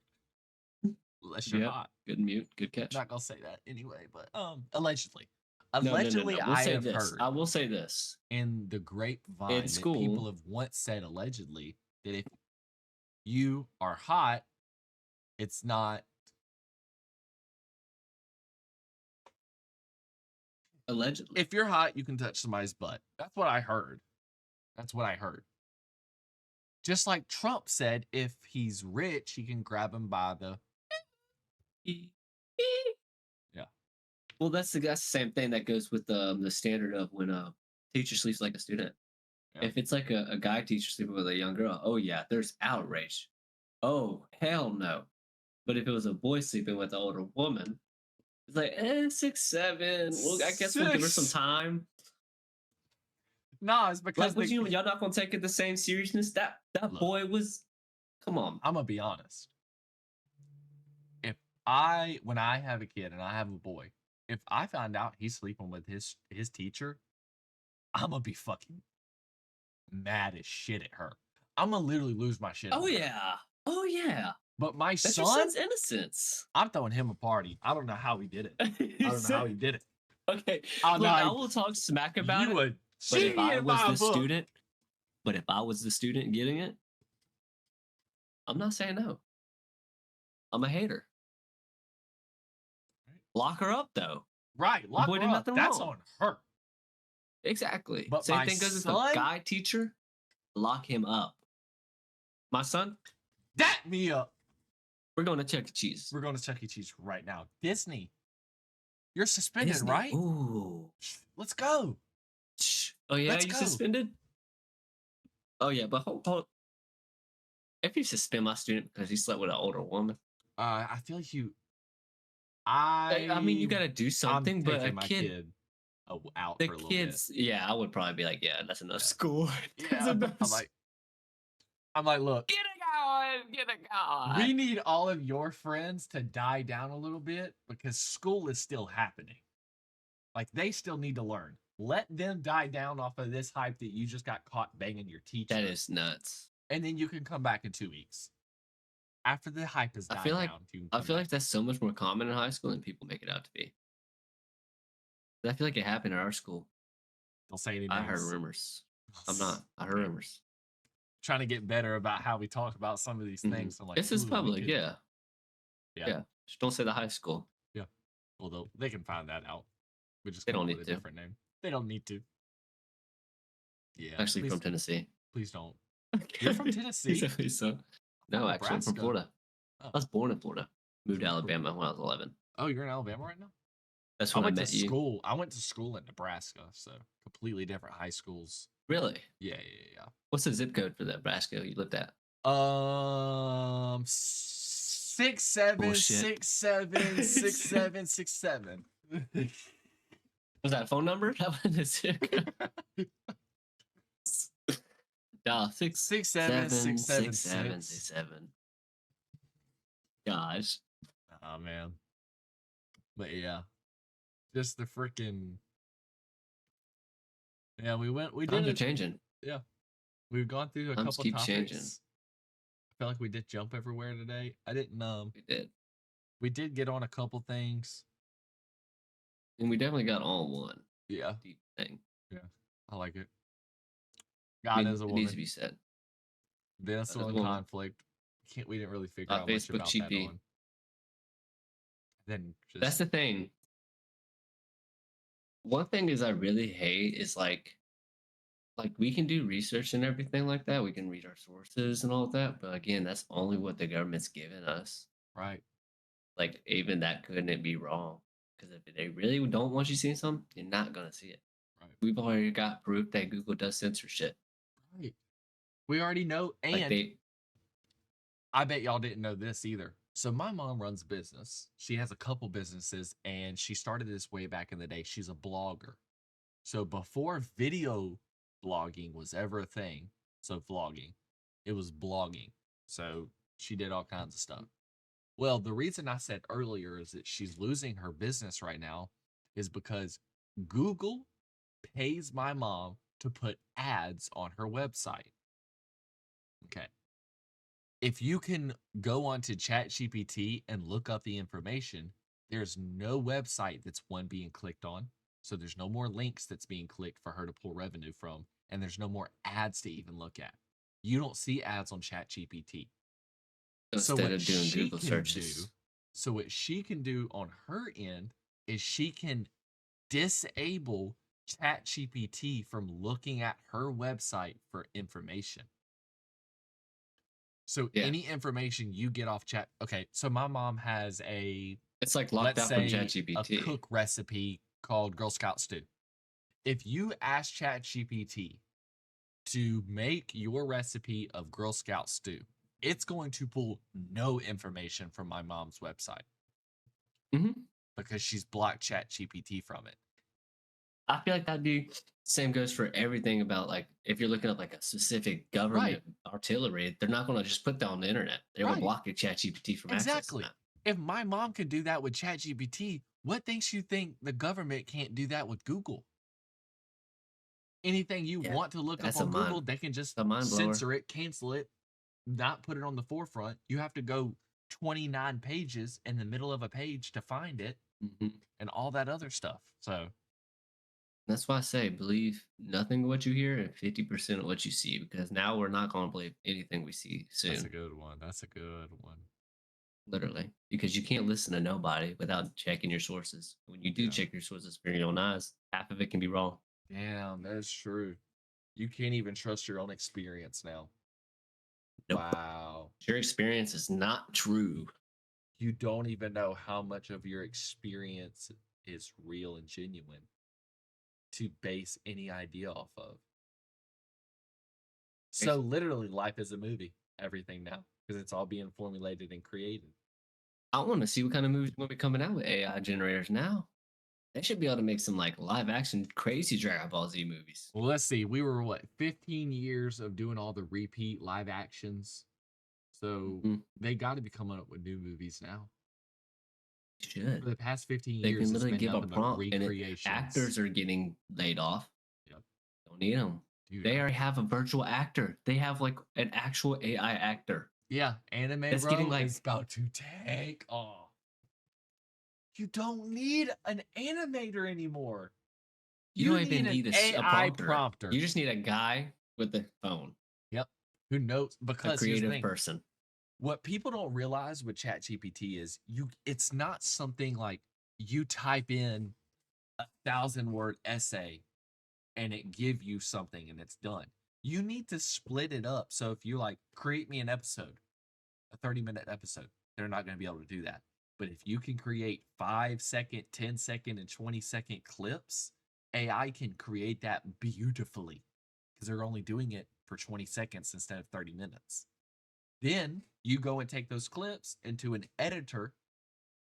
hot. Good mute. Good catch. Not gonna say that anyway, but allegedly. No. Allegedly, We'll I say have this. heard I will say this. in the grapevine In that school, people have once said allegedly that if you are hot, it's not allegedly. if you're hot, you can touch somebody's butt. That's what I heard. That's what I heard. Just like Trump said, if he's rich, he can grab him by the. Yeah. Well, that's the same thing that goes with the standard of when a teacher sleeps like a student. Yeah. If it's like a guy teacher sleeping with a young girl, oh yeah, there's outrage. Oh hell no. But if it was a boy sleeping with an older woman, it's like 6, 7. Well, I guess we'll give her some time. No, it's because like, y'all not gonna take it the same seriousness. That look, boy was. Come on. I'm gonna be honest. When I have a kid and I have a boy, if I find out he's sleeping with his teacher, I'm gonna be fucking mad as shit at her. I'm gonna literally lose my shit. Oh yeah. Oh yeah. But my That's son, your son's innocence. I'm throwing him a party. I don't know how he did it. I don't know how he did it. Okay. Look, I will talk smack about it. But if I was the student getting it, I'm not saying no. I'm a hater. Lock her up though. Right, The lock boy her did up. nothing That's wrong. on her. Exactly. But Same my thing goes if a son, guy teacher, lock him up. My son, dat me up. we're going to Chuck E. Cheese. We're going to Chuck E. Cheese right now. Disney, you're suspended, Disney. right? Ooh. Let's go. Oh yeah, Let's you go. suspended? Oh yeah, but hold. If you suspend my student because he slept with an older woman, I feel like you. I mean, you got to do I'm something. But a taking my kid, kid out the for a little bit. kids, yeah, I would probably be like, yeah, that's enough Yeah. school. That's Yeah, enough. I'm like, look, Get it going, get it going. we need all of your friends to die down a little bit because school is still happening. Like they still need to learn. Let them die down off of this hype that you just got caught banging your teacher. That is nuts. And then you can come back in 2 weeks. After the hype has died I down, you can I come feel back. like that's so much more common in high school than people make it out to be. I feel like it happened at our school. Don't say any names. I heard rumors. I'm not. I heard rumors. Trying to get better about how we talk about some of these things. I'm like, this is "Ooh, we public, could-" yeah. Yeah. Just don't say the high school. Yeah. Although they can find that out. We just They come don't up with need a to. different name. They don't need to. Yeah. Actually, please, from Tennessee. please don't. You're from Tennessee? Exactly so. No, from actually, I'm from Nebraska. Florida. Oh. I was born in Florida. Moved to From Alabama when I was 11. Oh, you're in Alabama right now? That's I when I went to met you. school. I went to school in Nebraska, so completely different high schools. Really? Yeah. What's the zip code for Nebraska you lived at? 6767676767. Was that a phone number? That was the zip code. Dial 6676767. Gosh. Oh man. But yeah. Just the freaking. Yeah, we did Times are it. changing. Yeah. We've gone through a Times couple keep topics. changing. I feel like we did jump everywhere today. I didn't We did. we did get on a couple things. And we definitely got on one Yeah. deep thing. Yeah. I like it. God as a it woman. needs to be said. Venezuelan conflict. We didn't really figure out much Facebook about that cheapy. on. Then That's the thing. One thing is I really hate is like we can do research and everything like that. We can read our sources and all of that, but again, that's only what the government's given us. right. Like even that couldn't be wrong. Because if they really don't want you seeing something, you're not gonna see it. Right. We've already got proof that Google does censorship. Right. We already know, and Like I bet y'all didn't know this either. So my mom runs a business. She has a couple businesses, and she started this way back in the day. She's a blogger. So before video blogging was ever a thing, so vlogging, it was blogging. So she did all kinds of stuff. Well, the reason I said earlier is that she's losing her business right now is because Google pays my mom to put ads on her website. Okay. If you can go onto ChatGPT and look up the information, there's no website that's being clicked on. So there's no more links that's being clicked for her to pull revenue from. And there's no more ads to even look at. You don't see ads on ChatGPT. instead of doing Google searches. So what she can do on her end is she can disable ChatGPT from looking at her website for information. So any information you get off chat. Okay, so my mom has it's like locked out from ChatGPT. A cook recipe called Girl Scout stew. If you ask ChatGPT to make your recipe of Girl Scout stew, it's going to pull no information from my mom's website because she's blocked ChatGPT from it. I feel like that'd be same goes for everything about like if you're looking up like a specific government artillery, they're not going to just put that on the internet. They're going to block your ChatGPT from accessing that. If my mom could do that with ChatGPT, what makes you think the government can't do that with Google? Anything you want to look up on Google, they can just censor it, cancel it, not put it on the forefront. You have to go 29 pages in the middle of a page to find it and all that other stuff. So that's why I say believe nothing of what you hear and 50% of what you see, because now we're not going to believe anything we see soon. That's a good one. literally, because you can't listen to nobody without checking your sources. When you do Yeah. check your sources for your own eyes, half of it can be wrong. Damn, that's true. You can't even trust your own experience now. Nope. Wow. Your experience is not true. You don't even know how much of your experience is real and genuine to base any idea off of. So literally, life is a movie. Everything now, because it's all being formulated and created. I want to see what kind of movies will be coming out with AI generators now. They should be able to make some like live action crazy Dragon Ball Z movies. Well, let's see. We were what 15 years of doing all the repeat live actions, so Mhm. they got to be coming up with new movies now. Should. For the past 15 They years, can it's literally been give a nothing but prompt, and recreations. actors are getting laid off. Yep. Don't need them. Dude, They already have a virtual actor. They have like an actual AI actor. yeah, anime That's bro getting like is about to take off. You don't need an animator anymore. you You don't need even an need a AI prompter. You prompter. just need a guy with a phone, Yep. Who knows? a Because here's the creative thing. person. What people don't realize with ChatGPT is it's not something like you type in 1,000-word essay and it give you something and it's done. You need to split it up. So if you like create me an episode, a 30-minute episode, they're not going to be able to do that. But if you can create 5-second, 10-second, and 20-second clips, AI can create that beautifully because they're only doing it for 20 seconds instead of 30 minutes. Then you go and take those clips into an editor,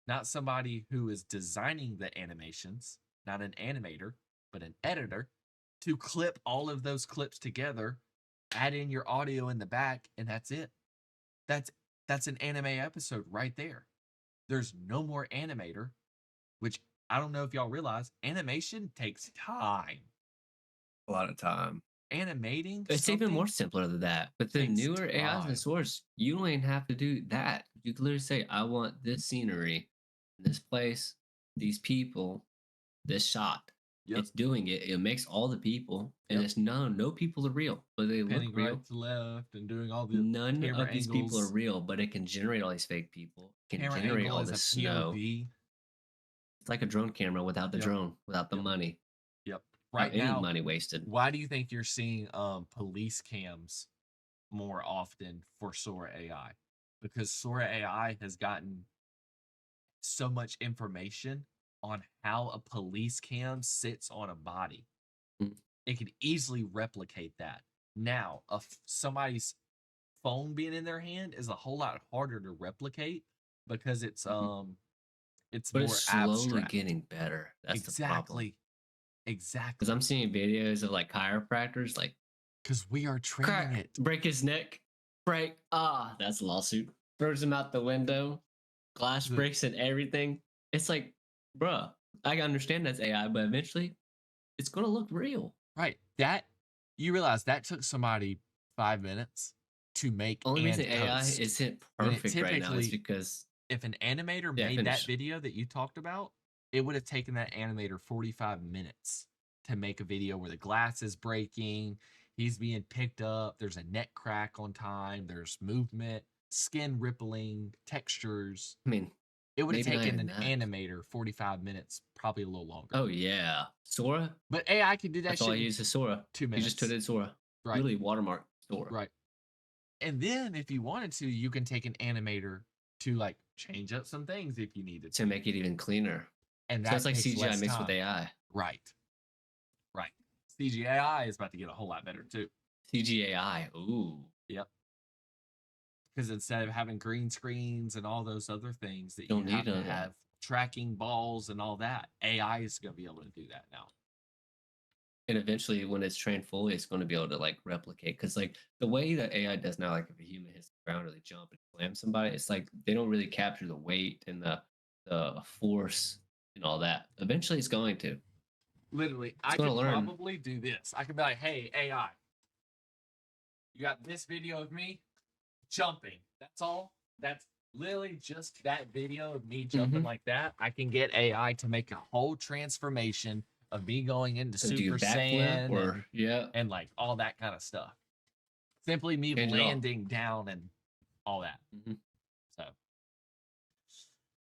not somebody who is designing the animations, not an animator, but an editor, to clip all of those clips together, add in your audio in the back, and that's it. That's an anime episode right there. There's no more animator, which I don't know if y'all realize, animation takes time. A lot of time. Animating It's even more something simpler than that. With the takes newer AIs and time. source, you don't even have to do that. You can literally say, I want this scenery, this place, these people, this shot. Yep. It's doing it. It makes all the people, and Yep. it's no people are real, but they look Panning real. right to left and doing all the None camera of these people are angles. real, but it can generate all these fake people. It can Camera generate angle all is a this snow. POV. It's like a drone camera without the Yep. drone, without the Yep. money. Yep. Without Right any now, money wasted. why do you think you're seeing police cams more often for Sora AI? Because Sora AI has gotten so much information on how a police cam sits on a body. Mm. It could easily replicate that. Now, somebody's phone being in their hand is a whole lot harder to replicate because it's But it's more slowly abstract. getting better. That's the problem. Exactly. Because I'm seeing videos of like chiropractors, like Because we are training crack, it. break his neck, break. That's a lawsuit. Throws him out the window, glass breaks and everything. It's like, bruh, I understand that's AI, but eventually it's gonna look real. Right. That you realize that took somebody 5 minutes to make Only reason and AI post. isn't When it perfect right now is typically, because if an animator yeah, made that finish. video that you talked about, it would have taken that animator 45 minutes to make a video where the glass is breaking, he's being picked up, there's a neck crack on time, there's movement, skin rippling, textures. I mean, It would have maybe not taken even an that. animator 45 minutes, probably a little longer. Oh yeah, Sora. But AI can do that That's shit all I in use is Sora. 2 You just minutes. put in Sora. Right. Really watermark Sora. Right. And then if you wanted to, you can take an animator to like change up some things if you needed to make it even cleaner. And So that it's like takes CGI less mixed time. with AI. Right. Right. CGI is about to get a whole lot better too. CGI. Ooh. Yep. Because instead of having green screens and all those other things that Don't you have need to have tracking balls and all that, AI is going to be able to do that now. And eventually, when it's trained fully, it's going to be able to like replicate. Because like the way that AI does now, like if a human hits the ground or they jump and slam somebody, it's like they don't really capture the weight and the force and all that. Eventually, it's going to. Literally, I could probably do this. I could be like, hey, AI, you got this video of me jumping. That's all. That's literally just that video of me jumping like that. I can get AI to make a whole transformation of me going into Super Saiyan and like all that kind of stuff. Simply me landing down and all that. So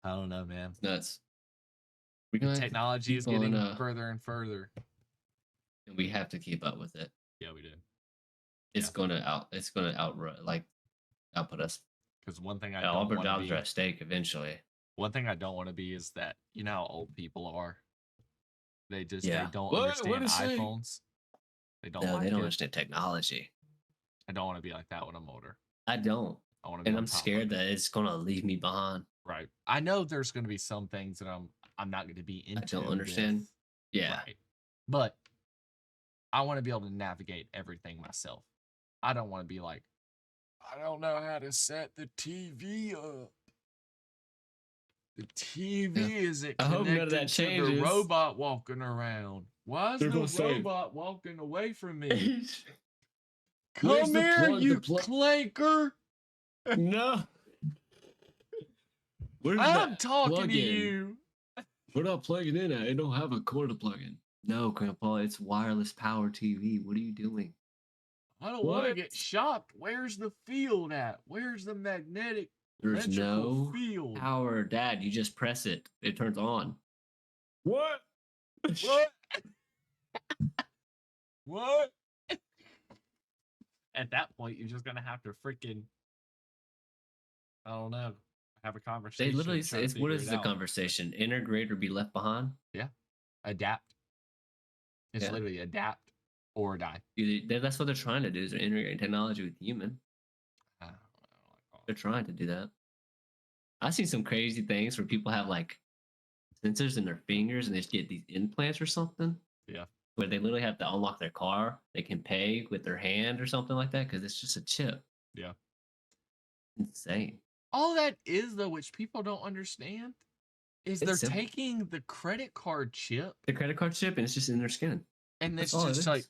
I don't know, man. It's nuts. We're The gonna have to technology is keep on, getting further and further. and we have to keep up with it. Yeah, we do. It's Yeah. gonna outrun, like, output us. Because one thing I All of don't our want to jobs are be, at stake eventually. one thing I don't want to be is that, you know how old people are? They Yeah. don't What understand is it? iPhones. They don't No, they like don't it. understand technology. I don't want to be like that when I'm older. I don't. I want to be And on I'm top of my scared that game. it's gonna leave me behind. Right. I know there's going to be some things that I'm not going to be I into don't understand. with. Yeah. Right. But I want to be able to navigate everything myself. I don't want to be like, I don't know how to set the TV up. The TV Yeah. isn't I hope none of that connected to the changes. robot walking around. Why is They're the gonna say- robot walking away from me? Where's Come the here, plug? you clanker. No. Where's I'm that talking to plug-in? you. We're not plugging in at. It don't have a cord to plug in. No, Grandpa, it's wireless power TV. What are you doing? I don't want to What? get shocked. Where's the field at? Where's the magnetic There's electrical no field? power, Dad. You just press it. It turns on. What? What? What? At that point, you're just gonna have to freaking, I don't know, have a conversation. They literally and try say, to it's what figure is it the out. conversation? Integrate or be left behind? Yeah. Adapt. It's Yeah. literally adapt or die. That's what they're trying to do, is they're integrating technology with human. I don't know. They're trying to do that. I've seen some crazy things where people have like sensors in their fingers and they just get these implants or something. Yeah. Where they literally have to unlock their car. They can pay with their hand or something like that because it's just a chip. Yeah. Insane. All that is, though, which people don't understand, is they're simple. taking the credit card chip The credit card chip, and it's just in their skin. and That's it's all it just is. like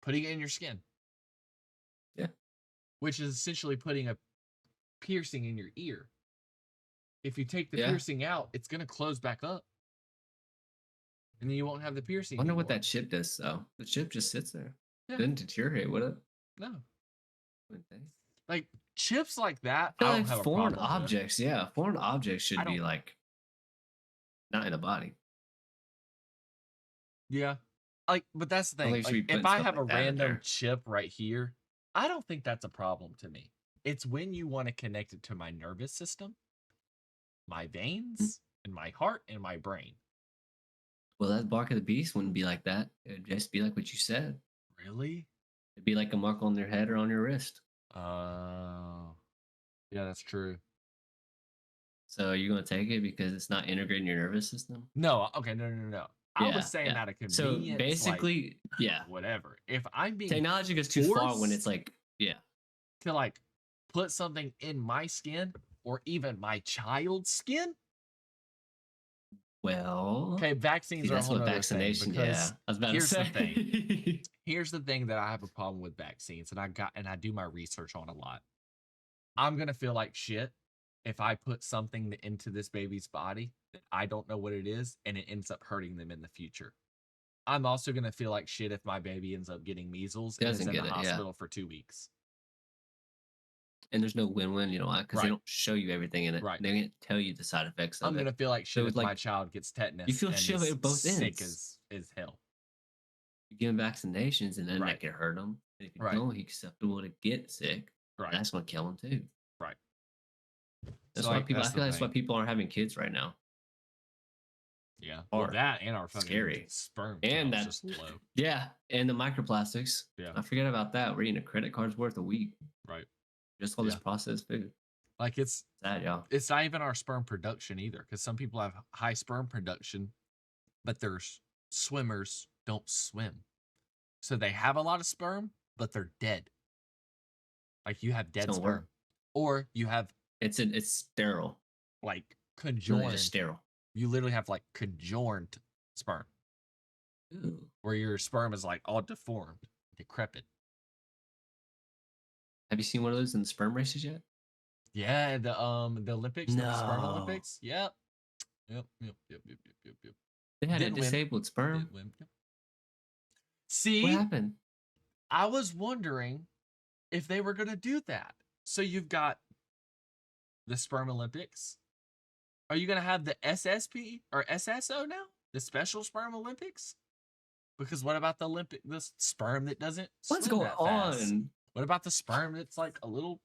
putting it in your skin. Yeah. Which is essentially putting a piercing in your ear. If you take the Yeah. piercing out, it's going to close back up. And then you won't have the piercing I wonder what anymore. that chip does, though. The chip just sits there. Yeah. Didn't deteriorate, would it? No. Wouldn't they? Like chips like that, I feel I don't like have a foreign problem with. objects, yeah, foreign objects should I be don't- like not in a body. Yeah. Like, but that's the I thing. think we should Like, be if putting I stuff have a like that in random there. chip right here, I don't think that's a problem to me. It's when you want to connect it to my nervous system, my veins, and my heart and my brain. Well, that bark of the beast wouldn't be like that. It'd just be like what you said. Really? It'd be like a mark on their head or on your wrist. Oh. Yeah, that's true. So you're gonna take it because it's not integrating your nervous system? No, okay, no. I was saying out of So convenience. basically, like, whatever. If I'm being technology goes too far when it's forced like, to like put something in my skin or even my child's skin. well, Okay, vaccines are a that's whole what other vaccination. thing because Yeah, I was about here's to the say. thing. Here's the thing that I have a problem with vaccines, and I do my research on a lot. I'm gonna feel like shit if I put something into this baby's body that I don't know what it is, and it ends up hurting them in the future. I'm also gonna feel like shit if my baby ends up getting measles and is Doesn't in the get it, yeah. hospital for 2 weeks. And there's no win-win, you know why? Because they Right. don't show you everything in it. Right. They can't tell you the side effects of I'm it. gonna feel like shit So if it's my like- child gets tetanus. You feel and shit is at both sick ends. as hell. You give him vaccinations, and then Right. that could hurt him. And if you Right. don't, he's susceptible to get sick. Right. And that's gonna kill him too. Right. That's So, why like, people. I that's feel the like that's why thing. people aren't having kids right now. Yeah. Well, Hard. that and our fucking Scary. sperm And count's that- just low. Yeah, and the microplastics. Yeah. I forget about that. We're eating a credit card's worth a week. Right. Just all this Yeah. processed food. Like it's Sad, y'all. not even our sperm production either, because some people have high sperm production, but their swimmers don't swim. So they have a lot of sperm, but they're dead. Like you have dead Don't sperm. work. Or you have It's sterile. like It's really conjoined. just sterile. You literally have like conjoined sperm, Ooh. where your sperm is like all deformed, decrepit. Have you seen one of those in the sperm races yet? Yeah, the Olympics, the sperm No. Olympics. Yep. Yep. They had Didn't a win. disabled sperm. Didn't win. Yep. See, What happened? I was wondering if they were going to do that. So you've got the sperm Olympics, Are you gonna have the SSP or SSO now? The Special Sperm Olympics? Because what about the sperm that doesn't What's swim going that fast? on? What about the sperm that's like a little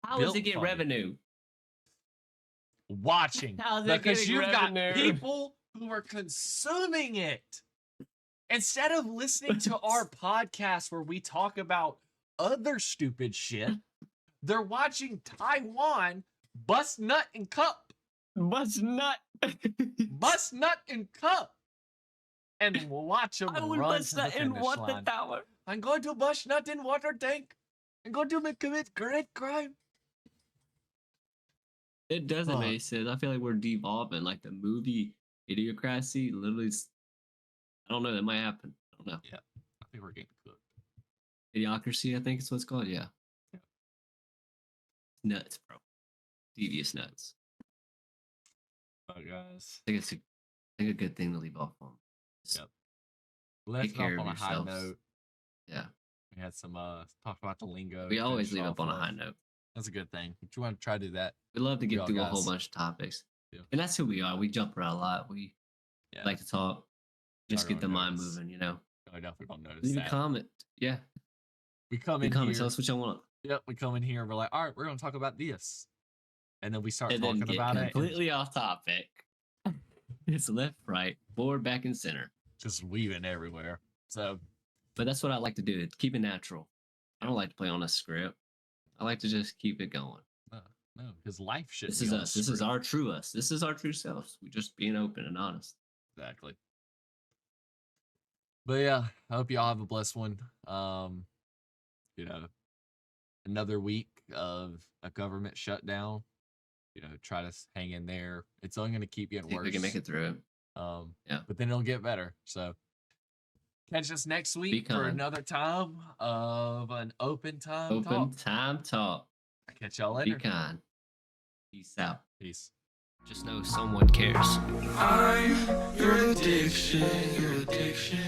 How does it built get funny? revenue? Watching. How's it Because getting you've got revenue? people who are consuming it. Instead of listening to our podcast where we talk about other stupid shit, they're watching Taiwan bust nut and cup. Bust nut. Bust nut and cup. And watch them I would run bust to the nut in finish water line. tower. I'm going to bust nut in water tank. I'm going to commit great crime. It doesn't make sense. I feel like we're devolving. Like the movie Idiocracy, literally. I don't know. That might happen. I don't know. Yeah, I think we're getting cooked. Idiocracy, I think it's what it's called. Yeah. Nuts, bro. Devious nuts. Oh, guys. I think a good thing to leave off on. Yep. Let's care off on of a high yourselves. note. Yeah. We had some talk about the lingo. We always finish leave up off on a with. high note. That's a good thing. If you want to try to do that, We love to get all through a whole guys. bunch of topics. Yeah. And that's who we are. We jump around a lot. We like to talk. Just Y'all get the gonna mind notice. moving, you know. I definitely don't notice Leave a that. comment. Yeah. We come Leave in a comment. here. Tell us what y'all want. Yep, we come in here and we're like, all right, we're going to talk about this. And then we start And then talking get about it. completely off topic. It's left, right, forward, back, and center. Just weaving everywhere. So, but that's what I like to do. Keep it natural. I don't like to play on a script. I like to just keep it going. No, because life should. This is us. This is our true us. This is our true selves. We just being open and honest. Exactly. But yeah, I hope y'all have a blessed one. You know, another week of a government shutdown. You know, try to hang in there. It's only going to keep getting worse. We can make it through it. Yeah. But then it'll get better. So catch us next week for another time of an open time talk. Open time talk. I'll catch y'all later. Be kind. Peace out. Peace. Just know someone cares. I'm your addiction, your addiction.